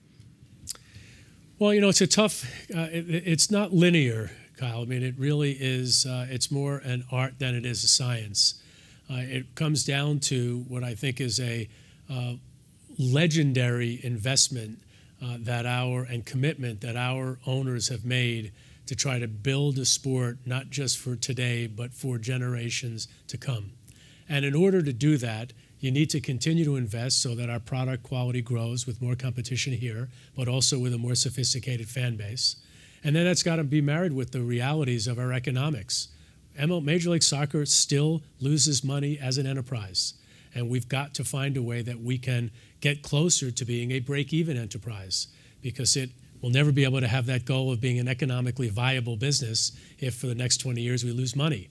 Well, you know, it's a tough, it's not linear, Kyle. I mean, it really is, it's more an art than it is a science. It comes down to what I think is a legendary investment and commitment that our owners have made to try to build a sport, not just for today, but for generations to come. And in order to do that, you need to continue to invest so that our product quality grows with more competition here, but also with a more sophisticated fan base. And then that's got to be married with the realities of our economics. Major League Soccer still loses money as an enterprise. And we've got to find a way that we can get closer to being a break-even enterprise, because it will never be able to have that goal of being an economically viable business if for the next 20 years we lose money.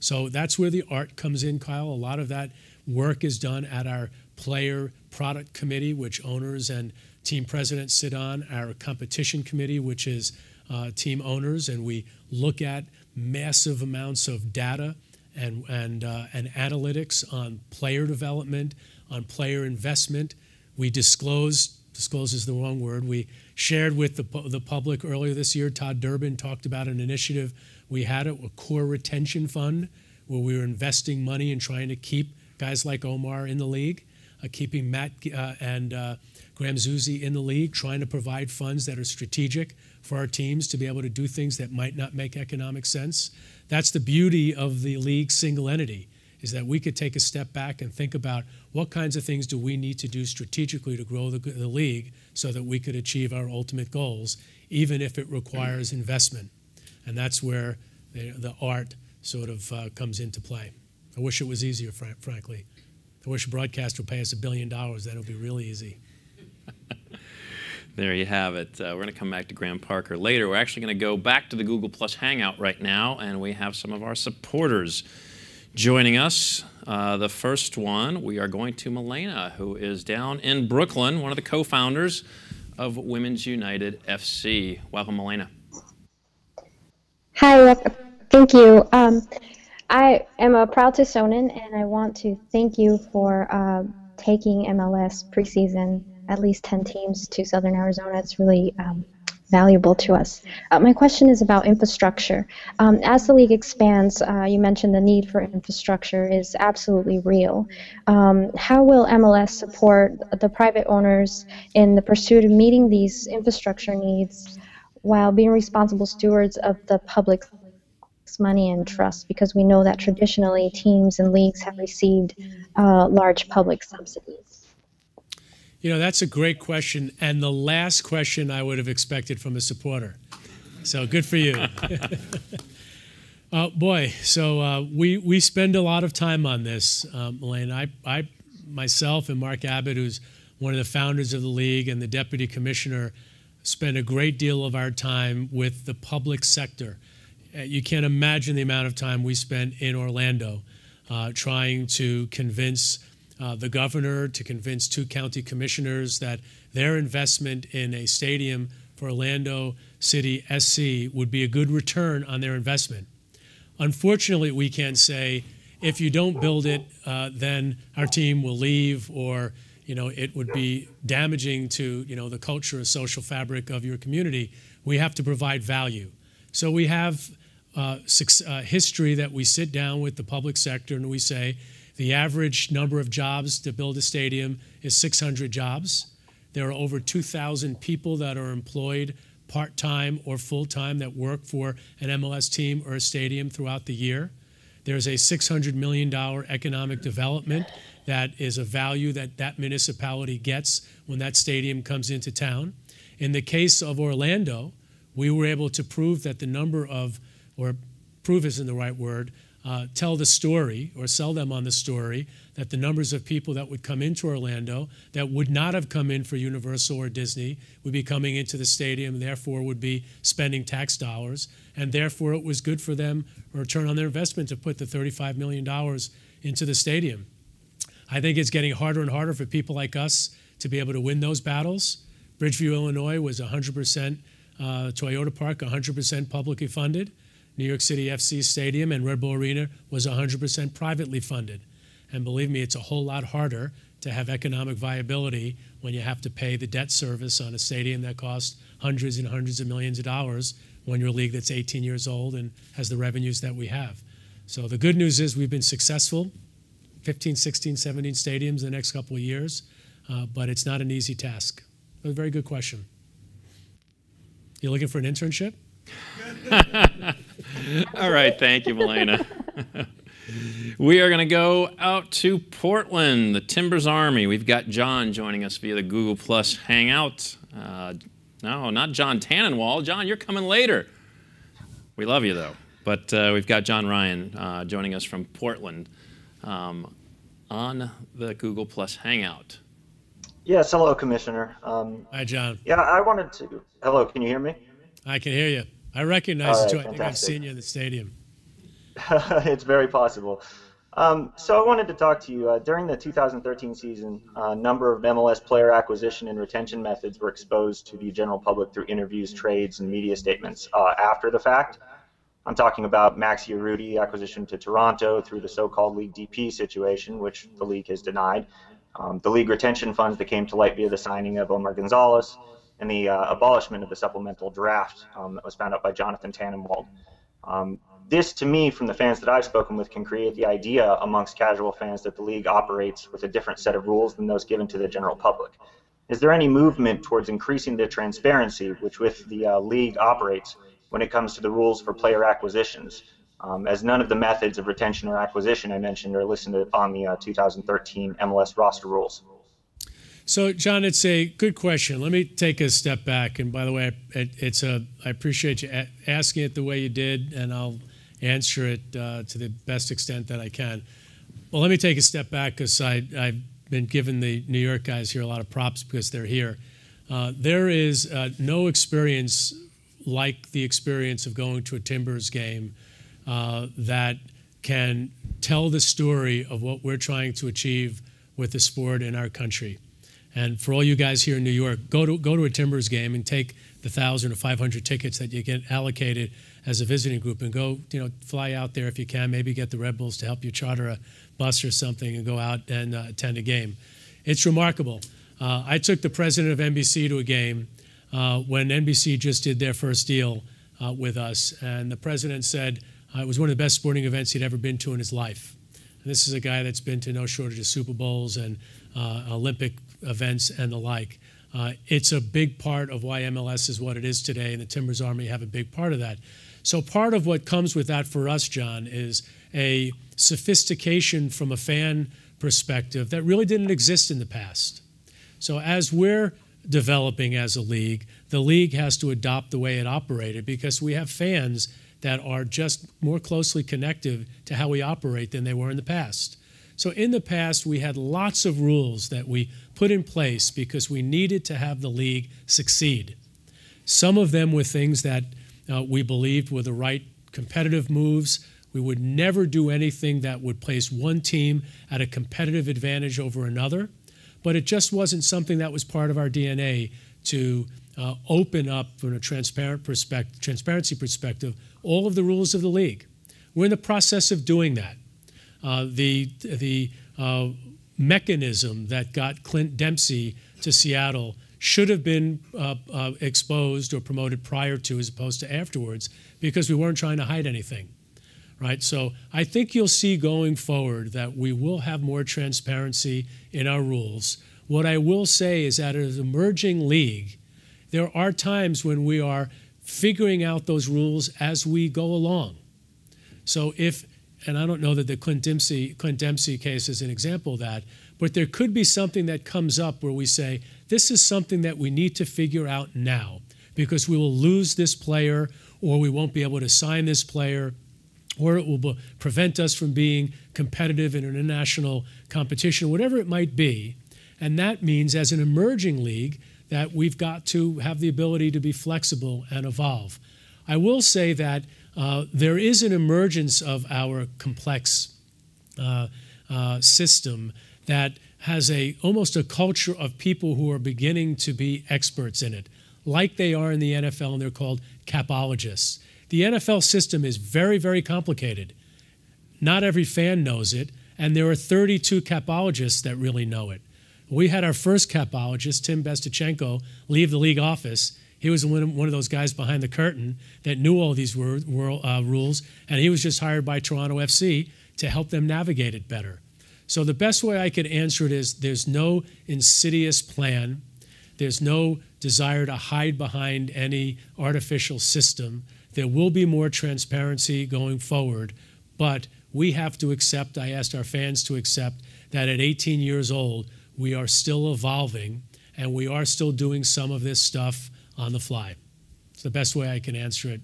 So that's where the art comes in, Kyle. A lot of that work is done at our player product committee, which owners and team presidents sit on, our competition committee, which is team owners, and we look at massive amounts of data and analytics on player development, on player investment. We disclose is the wrong word, we shared with the public earlier this year. Todd Durbin talked about an initiative we had, a core retention fund, where we were investing money and trying to keep guys like Omar in the league, keeping Matt and Graham Zusi in the league, trying to provide funds that are strategic for our teams to be able to do things that might not make economic sense. That's the beauty of the league single entity, is that we could take a step back and think about what kinds of things do we need to do strategically to grow the league so that we could achieve our ultimate goals, even if it requires investment. And that's where the art sort of comes into play. I wish it was easier, frankly. I wish a broadcaster would pay us $1 billion. That would be really easy. There you have it. We're going to come back to Graham Parker later. We're actually going to go back to the Google Plus Hangout right now, and we have some of our supporters joining us. The first one, we are going to Milena, who is down in Brooklyn, one of the co-founders of Women's United FC. Welcome, Milena. Hi, thank you. I am a proud Tucsonan, and I want to thank you for taking MLS preseason, at least 10 teams, to Southern Arizona. It's really valuable to us. My question is about infrastructure. As the league expands, you mentioned the need for infrastructure is absolutely real. How will MLS support the private owners in the pursuit of meeting these infrastructure needs while being responsible stewards of the public's money and trust? Because we know that traditionally teams and leagues have received large public subsidies. You know, that's a great question, and the last question I would have expected from a supporter. So good for you. Boy, so we spend a lot of time on this, Elaine. I myself and Mark Abbott, who's one of the founders of the league and the deputy commissioner, spend a great deal of our time with the public sector. You can't imagine the amount of time we spent in Orlando trying to convince the governor, to convince 2 county commissioners that their investment in a stadium for Orlando City SC would be a good return on their investment. Unfortunately, we can't say, if you don't build it, then our team will leave, or it would be damaging to the culture or social fabric of your community. We have to provide value. So we have history that we sit down with the public sector and we say, the average number of jobs to build a stadium is 600 jobs. There are over 2,000 people that are employed part-time or full-time that work for an MLS team or a stadium throughout the year. There's a $600 million economic development that is a value that municipality gets when that stadium comes into town. In the case of Orlando, we were able to prove that the number of, or prove isn't the right word, tell the story or sell them on the story that the numbers of people that would come into Orlando that would not have come in for Universal or Disney would be coming into the stadium and therefore would be spending tax dollars, and therefore it was good for them, a return on their investment, to put the $35 million into the stadium. I think it's getting harder and harder for people like us to be able to win those battles. Bridgeview, Illinois was 100% Toyota Park, 100% publicly funded. New York City FC Stadium and Red Bull Arena was 100% privately funded. And believe me, it's a whole lot harder to have economic viability when you have to pay the debt service on a stadium that costs hundreds and hundreds of millions of dollars when you're a league that's 18 years old and has the revenues that we have. So the good news is we've been successful, 15, 16, 17 stadiums in the next couple of years, but it's not an easy task. A very good question. You looking for an internship? All right, thank you, Milena. We are going to go out to Portland, the Timbers Army. We've got John joining us via the Google Plus Hangout. No, not John Tannenwald. John, you're coming later. We love you, though. But we've got John Ryan joining us from Portland on the Google Plus Hangout. Yes, hello, Commissioner. Hi, John. Yeah, I wanted to... Hello, can you hear me? I can hear you. I recognize you, too. I think I've Fantastic. seen you in the stadium. It's very possible. So I wanted to talk to you. During the 2013 season, a number of MLS player acquisition and retention methods were exposed to the general public through interviews, trades, and media statements after the fact. I'm talking about Maxi Urruti acquisition to Toronto through the so-called League DP situation, which the league has denied. The league retention funds that came to light via the signing of Omar Gonzalez, and the abolishment of the supplemental draft that was found out by Jonathan Tannenwald. This, to me, from the fans that I've spoken with, can create the idea amongst casual fans that the league operates with a different set of rules than those given to the general public. Is there any movement towards increasing the transparency which with the league operates when it comes to the rules for player acquisitions, as none of the methods of retention or acquisition I mentioned are listed on the 2013 MLS roster rules? So, John, it's a good question. Let me take a step back. And by the way, I appreciate you asking it the way you did, and I'll answer it to the best extent that I can. Well, let me take a step back because I've been giving the New York guys here a lot of props because they're here. There is no experience like the experience of going to a Timbers game that can tell the story of what we're trying to achieve with the sport in our country. And for all you guys here in New York, go to a Timbers game and take the 1,000 or 500 tickets that you get allocated as a visiting group and go, fly out there if you can, maybe get the Red Bulls to help you charter a bus or something and go out and attend a game. It's remarkable. I took the president of NBC to a game when NBC just did their first deal with us, and the president said it was one of the best sporting events he'd ever been to in his life. And this is a guy that's been to no shortage of Super Bowls and Olympic events and the like. It's a big part of why MLS is what it is today, and the Timbers Army have a big part of that. So part of what comes with that for us, John, is a sophistication from a fan perspective that really didn't exist in the past. So as we're developing as a league, the league has to adopt the way it operated because we have fans that are just more closely connected to how we operate than they were in the past. So in the past, we had lots of rules that we put in place because we needed to have the league succeed. Some of them were things that we believed were the right competitive moves. We would never do anything that would place one team at a competitive advantage over another, but it just wasn't something that was part of our DNA to open up from a transparency perspective all of the rules of the league. We're in the process of doing that. The mechanism that got Clint Dempsey to Seattle should have been exposed or promoted prior to as opposed to afterwards because we weren't trying to hide anything, right? So I think you'll see going forward that we will have more transparency in our rules. What I will say is that as an emerging league, there are times when we are figuring out those rules as we go along. So and I don't know that the Clint Dempsey case is an example of that, but there could be something that comes up where we say, this is something that we need to figure out now because we will lose this player or we won't be able to sign this player or it will prevent us from being competitive in international competition, whatever it might be. And that means as an emerging league that we've got to have the ability to be flexible and evolve. I will say that there is an emergence of our complex system that has almost a culture of people who are beginning to be experts in it, like they are in the NFL, and they're called capologists. The NFL system is very, very complicated. Not every fan knows it, and there are 32 capologists that really know it. We had our first capologist, Tim Bestachenko, leave the league office. He was one of those guys behind the curtain that knew all these rules, and he was just hired by Toronto FC to help them navigate it better. So the best way I could answer it is there's no insidious plan. There's no desire to hide behind any artificial system. There will be more transparency going forward, but we have to accept, I asked our fans to accept, that at 18 years old, we are still evolving, and we are still doing some of this stuff on the fly. It's the best way I can answer it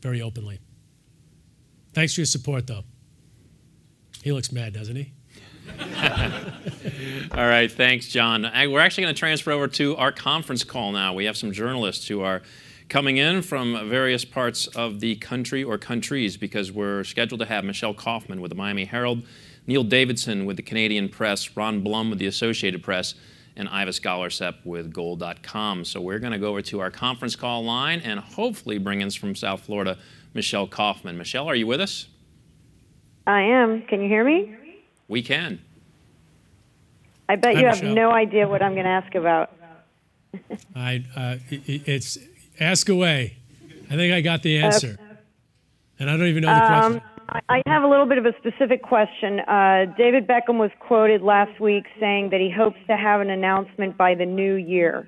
very openly. Thanks for your support, though. He looks mad, doesn't he? All right, thanks, John. We're actually going to transfer over to our conference call now. We have some journalists who are coming in from various parts of the country or countries, because we're scheduled to have Michelle Kaufman with the Miami Herald, Neil Davidson with the Canadian Press, Ron Blum with the Associated Press, and Ivis Galersep with Goal.com. So we're going to go over to our conference call line and hopefully bring in from South Florida, Michelle Kaufman. Michelle, are you with us? I am. Can you hear me? We can. I bet you have no idea what I'm going to ask about. It's ask away. I think I got the answer. And I don't even know the question. I have a little bit of a specific question. David Beckham was quoted last week saying that he hopes to have an announcement by the new year.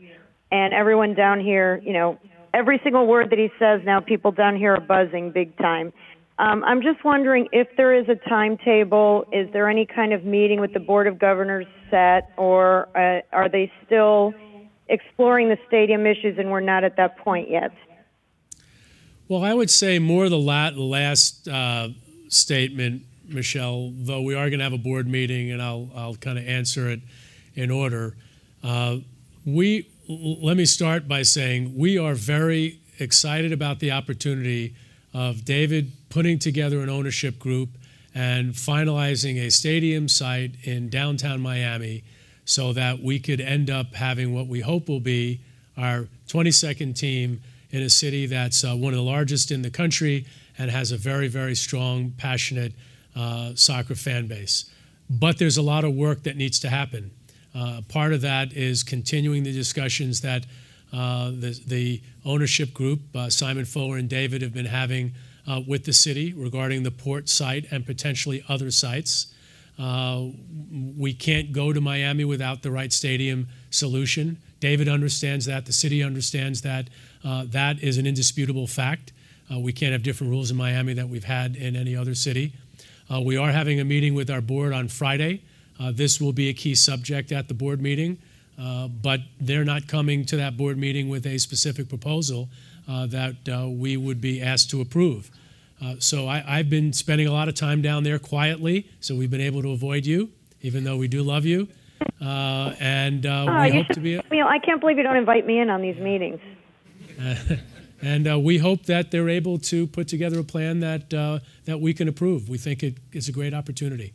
And everyone down here, you know, every single word that he says now, people down here are buzzing big time. I'm just wondering if there is a timetable, is there any kind of meeting with the Board of Governors set, or are they still exploring the stadium issues and we're not at that point yet? Well, I would say more the last statement, Michelle, though we are going to have a board meeting, and I'll kind of answer it in order. Let me start by saying we are very excited about the opportunity of David putting together an ownership group and finalizing a stadium site in downtown Miami so that we could end up having what we hope will be our 22nd team in a city that's one of the largest in the country and has a very, very strong, passionate soccer fan base. But there's a lot of work that needs to happen. Part of that is continuing the discussions that the ownership group, Simon Fuller and David, have been having with the city regarding the port site and potentially other sites. We can't go to Miami without the right stadium solution. David understands that. The city understands that. That is an indisputable fact. We can't have different rules in Miami that we've had in any other city. We are having a meeting with our board on Friday. This will be a key subject at the board meeting, but they're not coming to that board meeting with a specific proposal that we would be asked to approve. So I've been spending a lot of time down there quietly, so we've been able to avoid you, even though we do love you. We hope to be... I can't believe you don't invite me in on these meetings. And we hope that they're able to put together a plan that that we can approve. We think it's a great opportunity.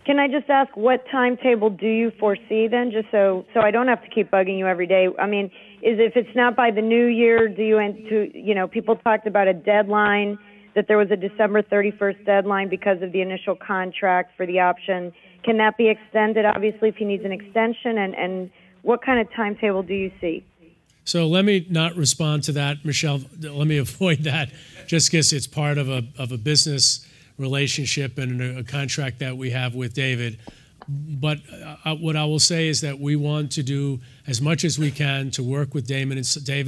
Can I just ask, what timetable do you foresee then, just so I don't have to keep bugging you every day? I mean, if it's not by the new year, people talked about a deadline, that there was a December 31st deadline because of the initial contract for the option. Can that be extended, obviously, if he needs an extension? And what kind of timetable do you see? So let me not respond to that, Michelle. Let me avoid that, just because it's part of a business relationship and a contract that we have with David. But what I will say is that we want to do as much as we can to work with David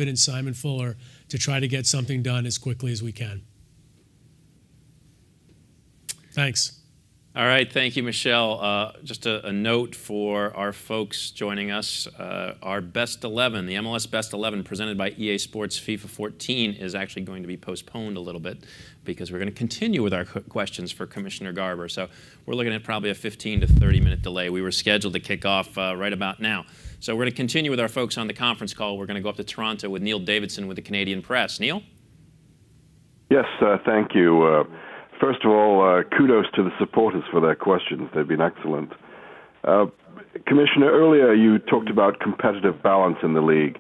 and Simon Fuller to try to get something done as quickly as we can. Thanks. All right, thank you, Michelle. Just a note for our folks joining us. Our Best 11, the MLS Best 11 presented by EA Sports FIFA 14 is actually going to be postponed a little bit because we're going to continue with our questions for Commissioner Garber. So we're looking at probably a 15 to 30-minute delay. We were scheduled to kick off right about now. So we're going to continue with our folks on the conference call. We're going to go up to Toronto with Neil Davidson with the Canadian Press. Neil? Yes, thank you. First of all, kudos to the supporters for their questions. They've been excellent. Commissioner, earlier you talked about competitive balance in the league,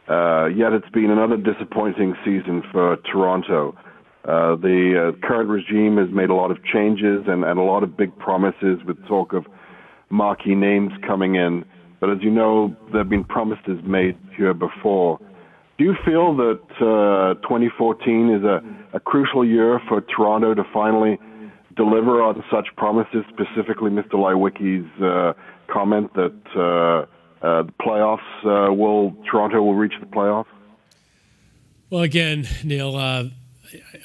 yet it's been another disappointing season for Toronto. The current regime has made a lot of changes and a lot of big promises with talk of marquee names coming in. But as you know, there have been promises made here before. Do you feel that 2014 is a crucial year for Toronto to finally deliver on such promises, specifically Mr. Leiwecke's comment that the playoffs Toronto will reach the playoffs? Well, again, Neil,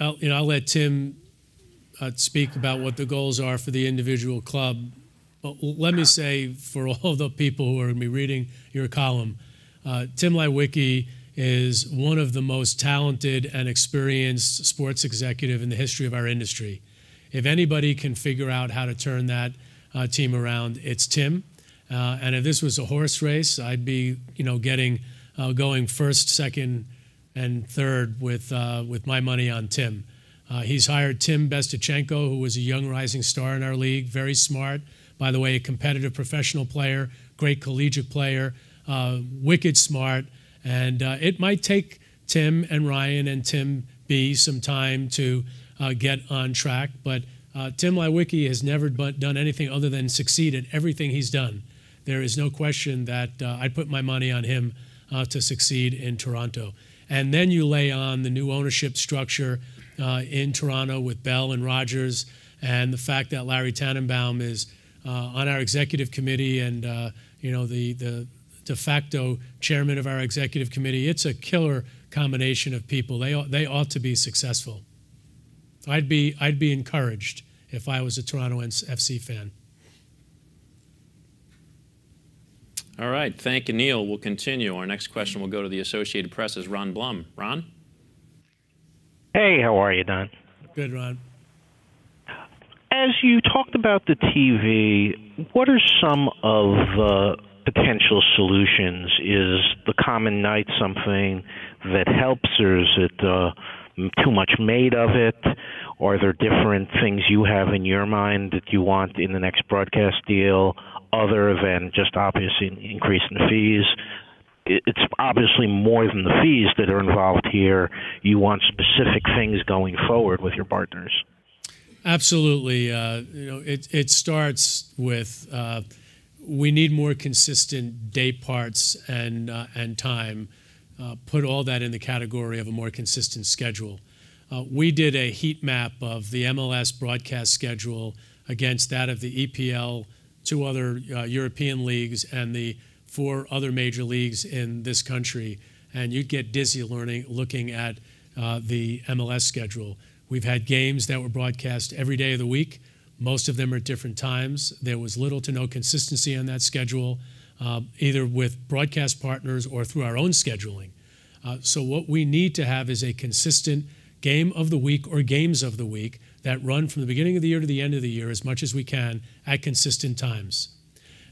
I'll let Tim speak about what the goals are for the individual club. But let me say, for all the people who are going to be reading your column, Tim Leiwecke is one of the most talented and experienced sports executive in the history of our industry. If anybody can figure out how to turn that team around, it's Tim. And if this was a horse race, I'd be, going first, second, and third with my money on Tim. He's hired Tim Bestachenko, who was a young rising star in our league, very smart. By the way, a competitive professional player, great collegiate player, wicked smart. And it might take Tim and Ryan and Tim B some time to get on track. But Tim Leiwecke has never done anything other than succeed at everything he's done. There is no question that I'd put my money on him to succeed in Toronto. And then you lay on the new ownership structure in Toronto with Bell and Rogers, and the fact that Larry Tannenbaum is on our executive committee and the de facto chairman of our executive committee. It's a killer combination of people. They ought to be successful. I'd be encouraged if I was a Toronto FC fan. All right, thank you, Neil. We'll continue. Our next question will go to the Associated Press's Ron Blum. Ron? Hey, how are you, Don? Good, Ron. As you talked about the TV, what are some of the potential solutions? Is the common night something that helps, or is it too much made of it? Are there different things you have in your mind that you want in the next broadcast deal other than just obviously increasing the fees? It's obviously more than the fees that are involved here. You want specific things going forward with your partners. Absolutely. It starts with we need more consistent day parts and time. Put all that in the category of a more consistent schedule. We did a heat map of the MLS broadcast schedule against that of the EPL, 2 other European leagues, and the 4 other major leagues in this country, and you'd get dizzy looking at the MLS schedule. We've had games that were broadcast every day of the week. Most of them are at different times. There was little to no consistency on that schedule, either with broadcast partners or through our own scheduling. So what we need to have is a consistent game of the week or games of the week that run from the beginning of the year to the end of the year as much as we can at consistent times.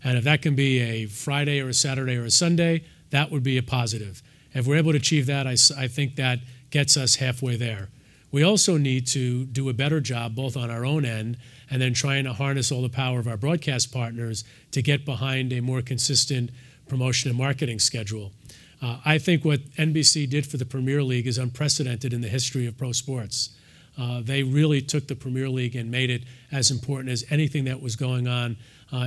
And if that can be a Friday or a Saturday or a Sunday, that would be a positive. If we're able to achieve that, I think that gets us halfway there. We also need to do a better job both on our own end and then trying to harness all the power of our broadcast partners to get behind a more consistent promotion and marketing schedule. I think what NBC did for the Premier League is unprecedented in the history of pro sports. They really took the Premier League and made it as important as anything that was going on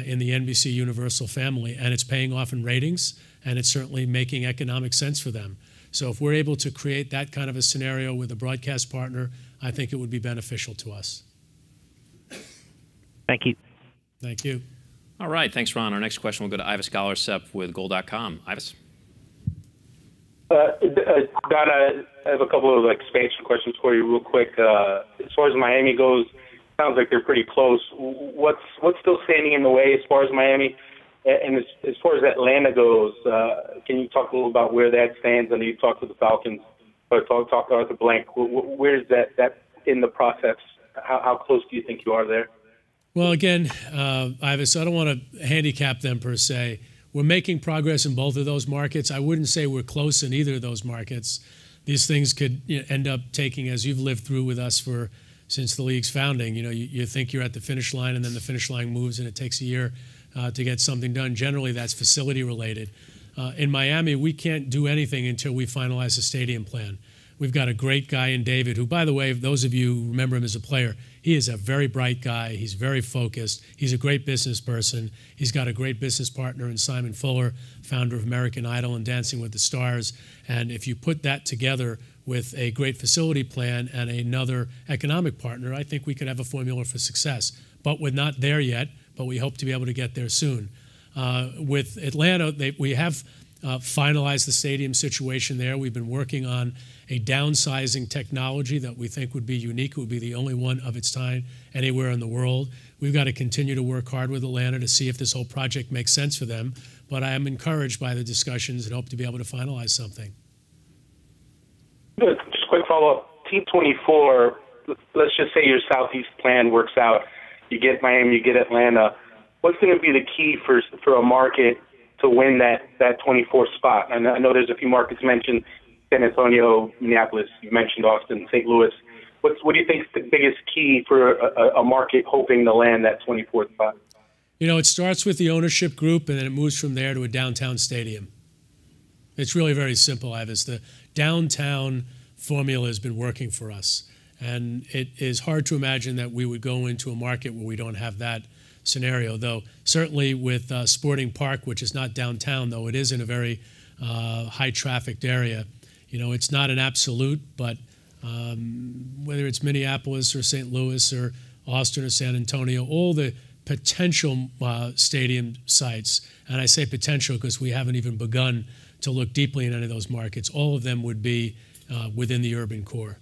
in the NBC Universal family, and it's paying off in ratings, and it's certainly making economic sense for them. So if we're able to create that kind of a scenario with a broadcast partner, I think it would be beneficial to us. Thank you. Thank you. All right, thanks, Ron. Our next question will go to Ivis Galersep with Goal.com. Ivis? Don, I have a couple of expansion questions for you real quick. As far as Miami goes, sounds like they're pretty close. What's still standing in the way as far as Miami? And as far as Atlanta goes, can you talk a little about where that stands? I know you talked to the Falcons, or talked to Arthur Blank. Where is that in the process? How close do you think you are there? Well, again, Ivis, I don't want to handicap them per se. We're making progress in both of those markets. I wouldn't say we're close in either of those markets. These things could end up taking, as you've lived through with us since the league's founding. You think you're at the finish line, and then the finish line moves, and it takes a year to get something done. Generally, that's facility related. In Miami, we can't do anything until we finalize the stadium plan. We've got a great guy in David, who, by the way, those of you who remember him as a player, he is a very bright guy. He's very focused. He's a great business person. He's got a great business partner in Simon Fuller, founder of American Idol and Dancing with the Stars. And if you put that together with a great facility plan and another economic partner, I think we could have a formula for success. But we're not there yet, but we hope to be able to get there soon. With Atlanta, we have finalized the stadium situation there. We've been working on a downsizing technology that we think would be unique. It would be the only one of its kind anywhere in the world. We've got to continue to work hard with Atlanta to see if this whole project makes sense for them. But I am encouraged by the discussions and hope to be able to finalize something. Good. Just a quick follow-up. Team 24, let's just say your Southeast plan works out. You get Miami, you get Atlanta. What's going to be the key for a market to win that 24 spot? And I know there's a few markets mentioned, San Antonio, Minneapolis, you mentioned Austin, St. Louis. What do you think is the biggest key for a market hoping to land that 24th spot? You know, it starts with the ownership group, and then it moves from there to a downtown stadium. It's really very simple, Ivis. The downtown formula has been working for us. And it is hard to imagine that we would go into a market where we don't have that scenario, though certainly with Sporting Park, which is not downtown, though it is in a very high-trafficked area. You know, it's not an absolute, but whether it's Minneapolis or St. Louis or Austin or San Antonio, all the potential stadium sites, and I say potential because we haven't even begun to look deeply in any of those markets, all of them would be within the urban core.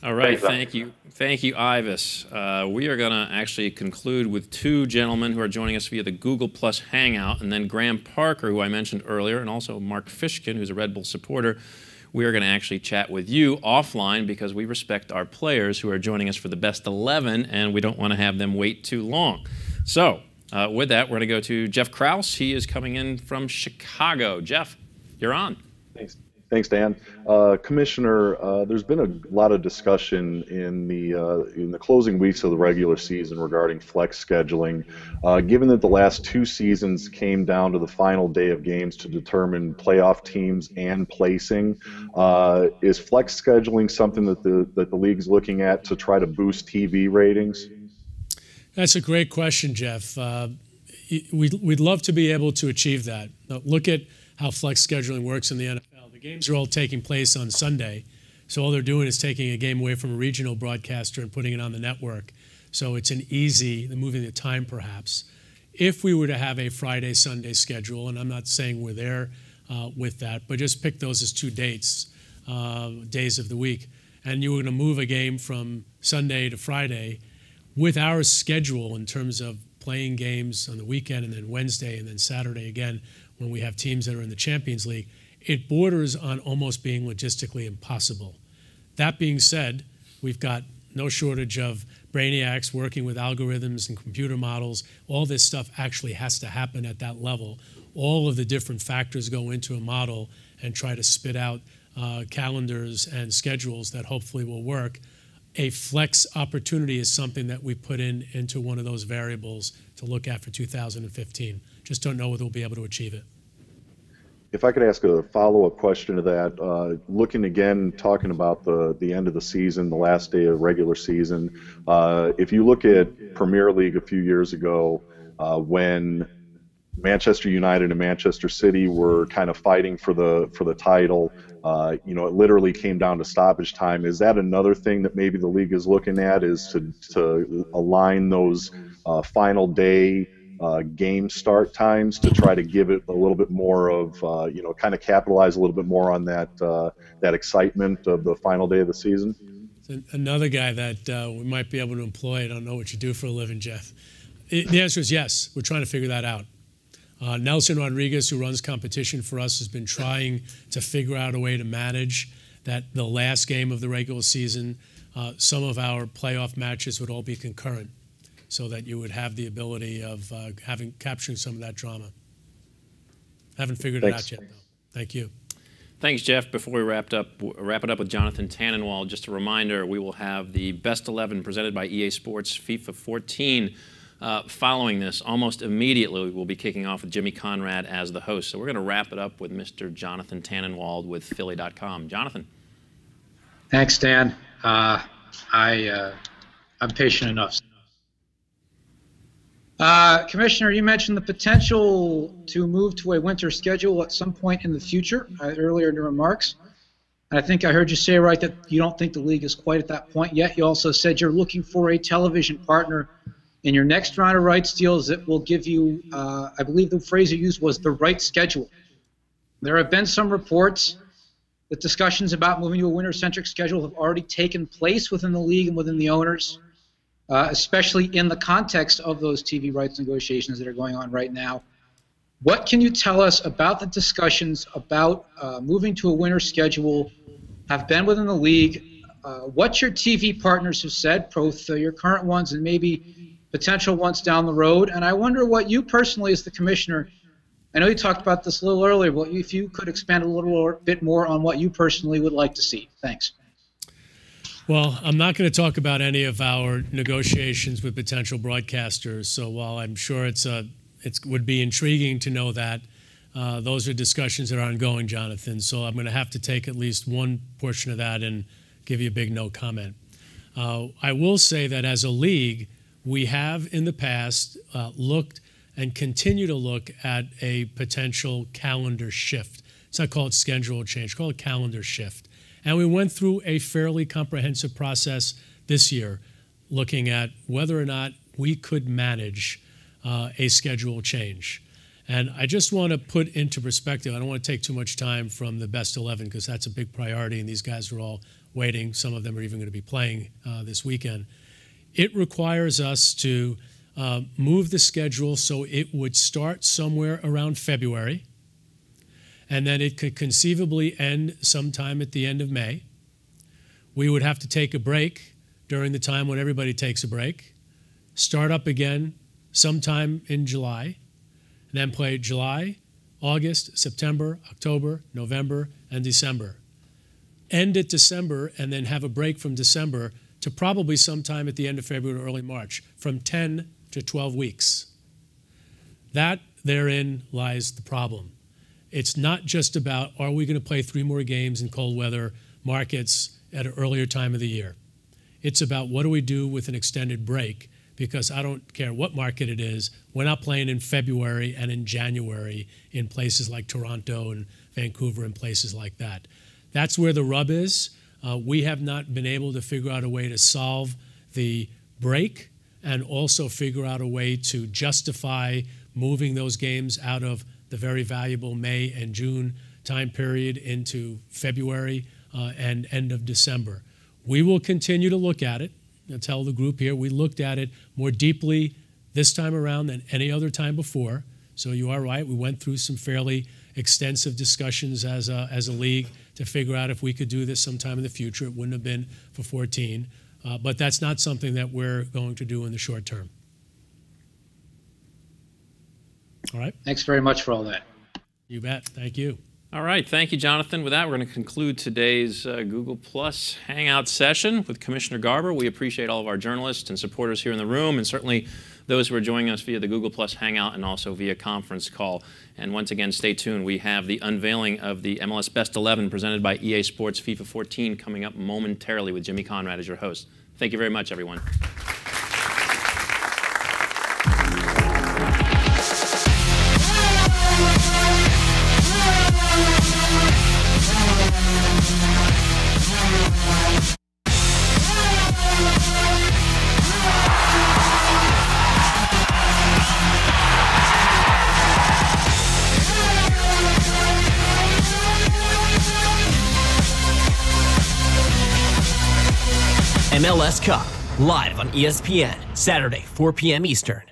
All right, thank you. Thank you, Ivis. We are going to actually conclude with two gentlemen who are joining us via the Google Plus Hangout, and then Graham Parker, who I mentioned earlier, and also Mark Fishkin, who's a Red Bull supporter. We are going to actually chat with you offline because we respect our players who are joining us for the Best 11, and we don't want to have them wait too long. So, with that, we're going to go to Jeff Krause. He is coming in from Chicago. Jeff, you're on. Thanks, Dan. Commissioner, there's been a lot of discussion in the closing weeks of the regular season regarding flex scheduling. Given that the last two seasons came down to the final day of games to determine playoff teams and placing, is flex scheduling something that the league's looking at to try to boost TV ratings? That's a great question, Jeff. We'd love to be able to achieve that. Now, look at how flex scheduling works in the NFL. The games are all taking place on Sunday, so all they're doing is taking a game away from a regional broadcaster and putting it on the network. So it's an easy, moving the time perhaps. If we were to have a Friday, Sunday schedule, and I'm not saying we're there with that, but just pick those as two dates, days of the week, and you were going to move a game from Sunday to Friday with our schedule in terms of playing games on the weekend and then Wednesday and then Saturday again when we have teams that are in the Champions League, it borders on almost being logistically impossible. That being said, we've got no shortage of brainiacs working with algorithms and computer models. All this stuff actually has to happen at that level. All of the different factors go into a model and try to spit out calendars and schedules that hopefully will work. A flex opportunity is something that we put into one of those variables to look at for 2015. Just don't know whether we'll be able to achieve it. If I could ask a follow-up question to that, looking again, talking about the end of the season, the last day of regular season, if you look at Premier League a few years ago, when Manchester United and Manchester City were kind of fighting for the title, you know, it literally came down to stoppage time. Is that another thing that maybe the league is looking at, is to align those final day game start times to try to give it a little bit more of, you know, kind of capitalize a little bit more on that that excitement of the final day of the season? Another guy that we might be able to employ. I don't know what you do for a living, Jeff. The answer is yes. We're trying to figure that out. Nelson Rodriguez, who runs competition for us, has been trying to figure out a way to manage that the last game of the regular season, some of our playoff matches would all be concurrent, so that you would have the ability of capturing some of that drama. Haven't figured it out yet, though. Thank you. Thanks, Jeff. Before we wrap it up with Jonathan Tannenwald, just a reminder, we will have the Best 11 presented by EA Sports FIFA 14 Following this, almost immediately, we'll be kicking off with Jimmy Conrad as the host. So we're going to wrap it up with Mr. Jonathan Tannenwald with Philly.com. Jonathan. Thanks, Dan. I'm patient enough. Commissioner, you mentioned the potential to move to a winter schedule at some point in the future earlier in your remarks. I think I heard you say right that you don't think the league is quite at that point yet. You also said you're looking for a television partner in your next round of rights deals that will give you, I believe the phrase you used was the right schedule. There have been some reports that discussions about moving to a winter-centric schedule have already taken place within the league and within the owners, especially in the context of those TV rights negotiations that are going on right now. What can you tell us about the discussions about moving to a winter schedule have been within the league? What your TV partners have said, both your current ones and maybe potential ones down the road? And I wonder what you personally as the commissioner, I know you talked about this a little earlier, but if you could expand a little bit more on what you personally would like to see. Thanks. Well, I'm not going to talk about any of our negotiations with potential broadcasters. So while I'm sure it would be intriguing to know that, those are discussions that are ongoing, Jonathan. So I'm going to have to take at least one portion of that and give you a big no comment. I will say that as a league, we have in the past looked and continue to look at a potential calendar shift. It's not called schedule change, call it calendar shift. And we went through a fairly comprehensive process this year looking at whether or not we could manage a schedule change. And I just want to put into perspective, I don't want to take too much time from the Best 11 because that's a big priority and these guys are all waiting. Some of them are even going to be playing this weekend. It requires us to move the schedule so it would start somewhere around February, and then it could conceivably end sometime at the end of May. We would have to take a break during the time when everybody takes a break, start up again sometime in July, and then play July, August, September, October, November, and December. End at December and then have a break from December to probably sometime at the end of February or early March, from 10 to 12 weeks. That, therein, lies the problem. It's not just about, are we going to play 3 more games in cold weather markets at an earlier time of the year? It's about what do we do with an extended break, because I don't care what market it is, we're not playing in February and in January in places like Toronto and Vancouver and places like that. That's where the rub is. We have not been able to figure out a way to solve the break and also figure out a way to justify moving those games out of the very valuable May and June time period into February and end of December. We will continue to look at it. I'll tell the group here, we looked at it more deeply this time around than any other time before. So you are right, we went through some fairly extensive discussions as a league to figure out if we could do this sometime in the future. It wouldn't have been for 14, but that's not something that we're going to do in the short term. All right. Thanks very much for all that. You bet. Thank you. All right. Thank you, Jonathan. With that, we're going to conclude today's Google Plus Hangout session with Commissioner Garber. We appreciate all of our journalists and supporters here in the room, and certainly those who are joining us via the Google Plus Hangout and also via conference call. And once again, stay tuned. We have the unveiling of the MLS Best 11 presented by EA Sports FIFA 14 coming up momentarily with Jimmy Conrad as your host. Thank you very much, everyone. MLS Cup, live on ESPN, Saturday, 4 p.m. Eastern.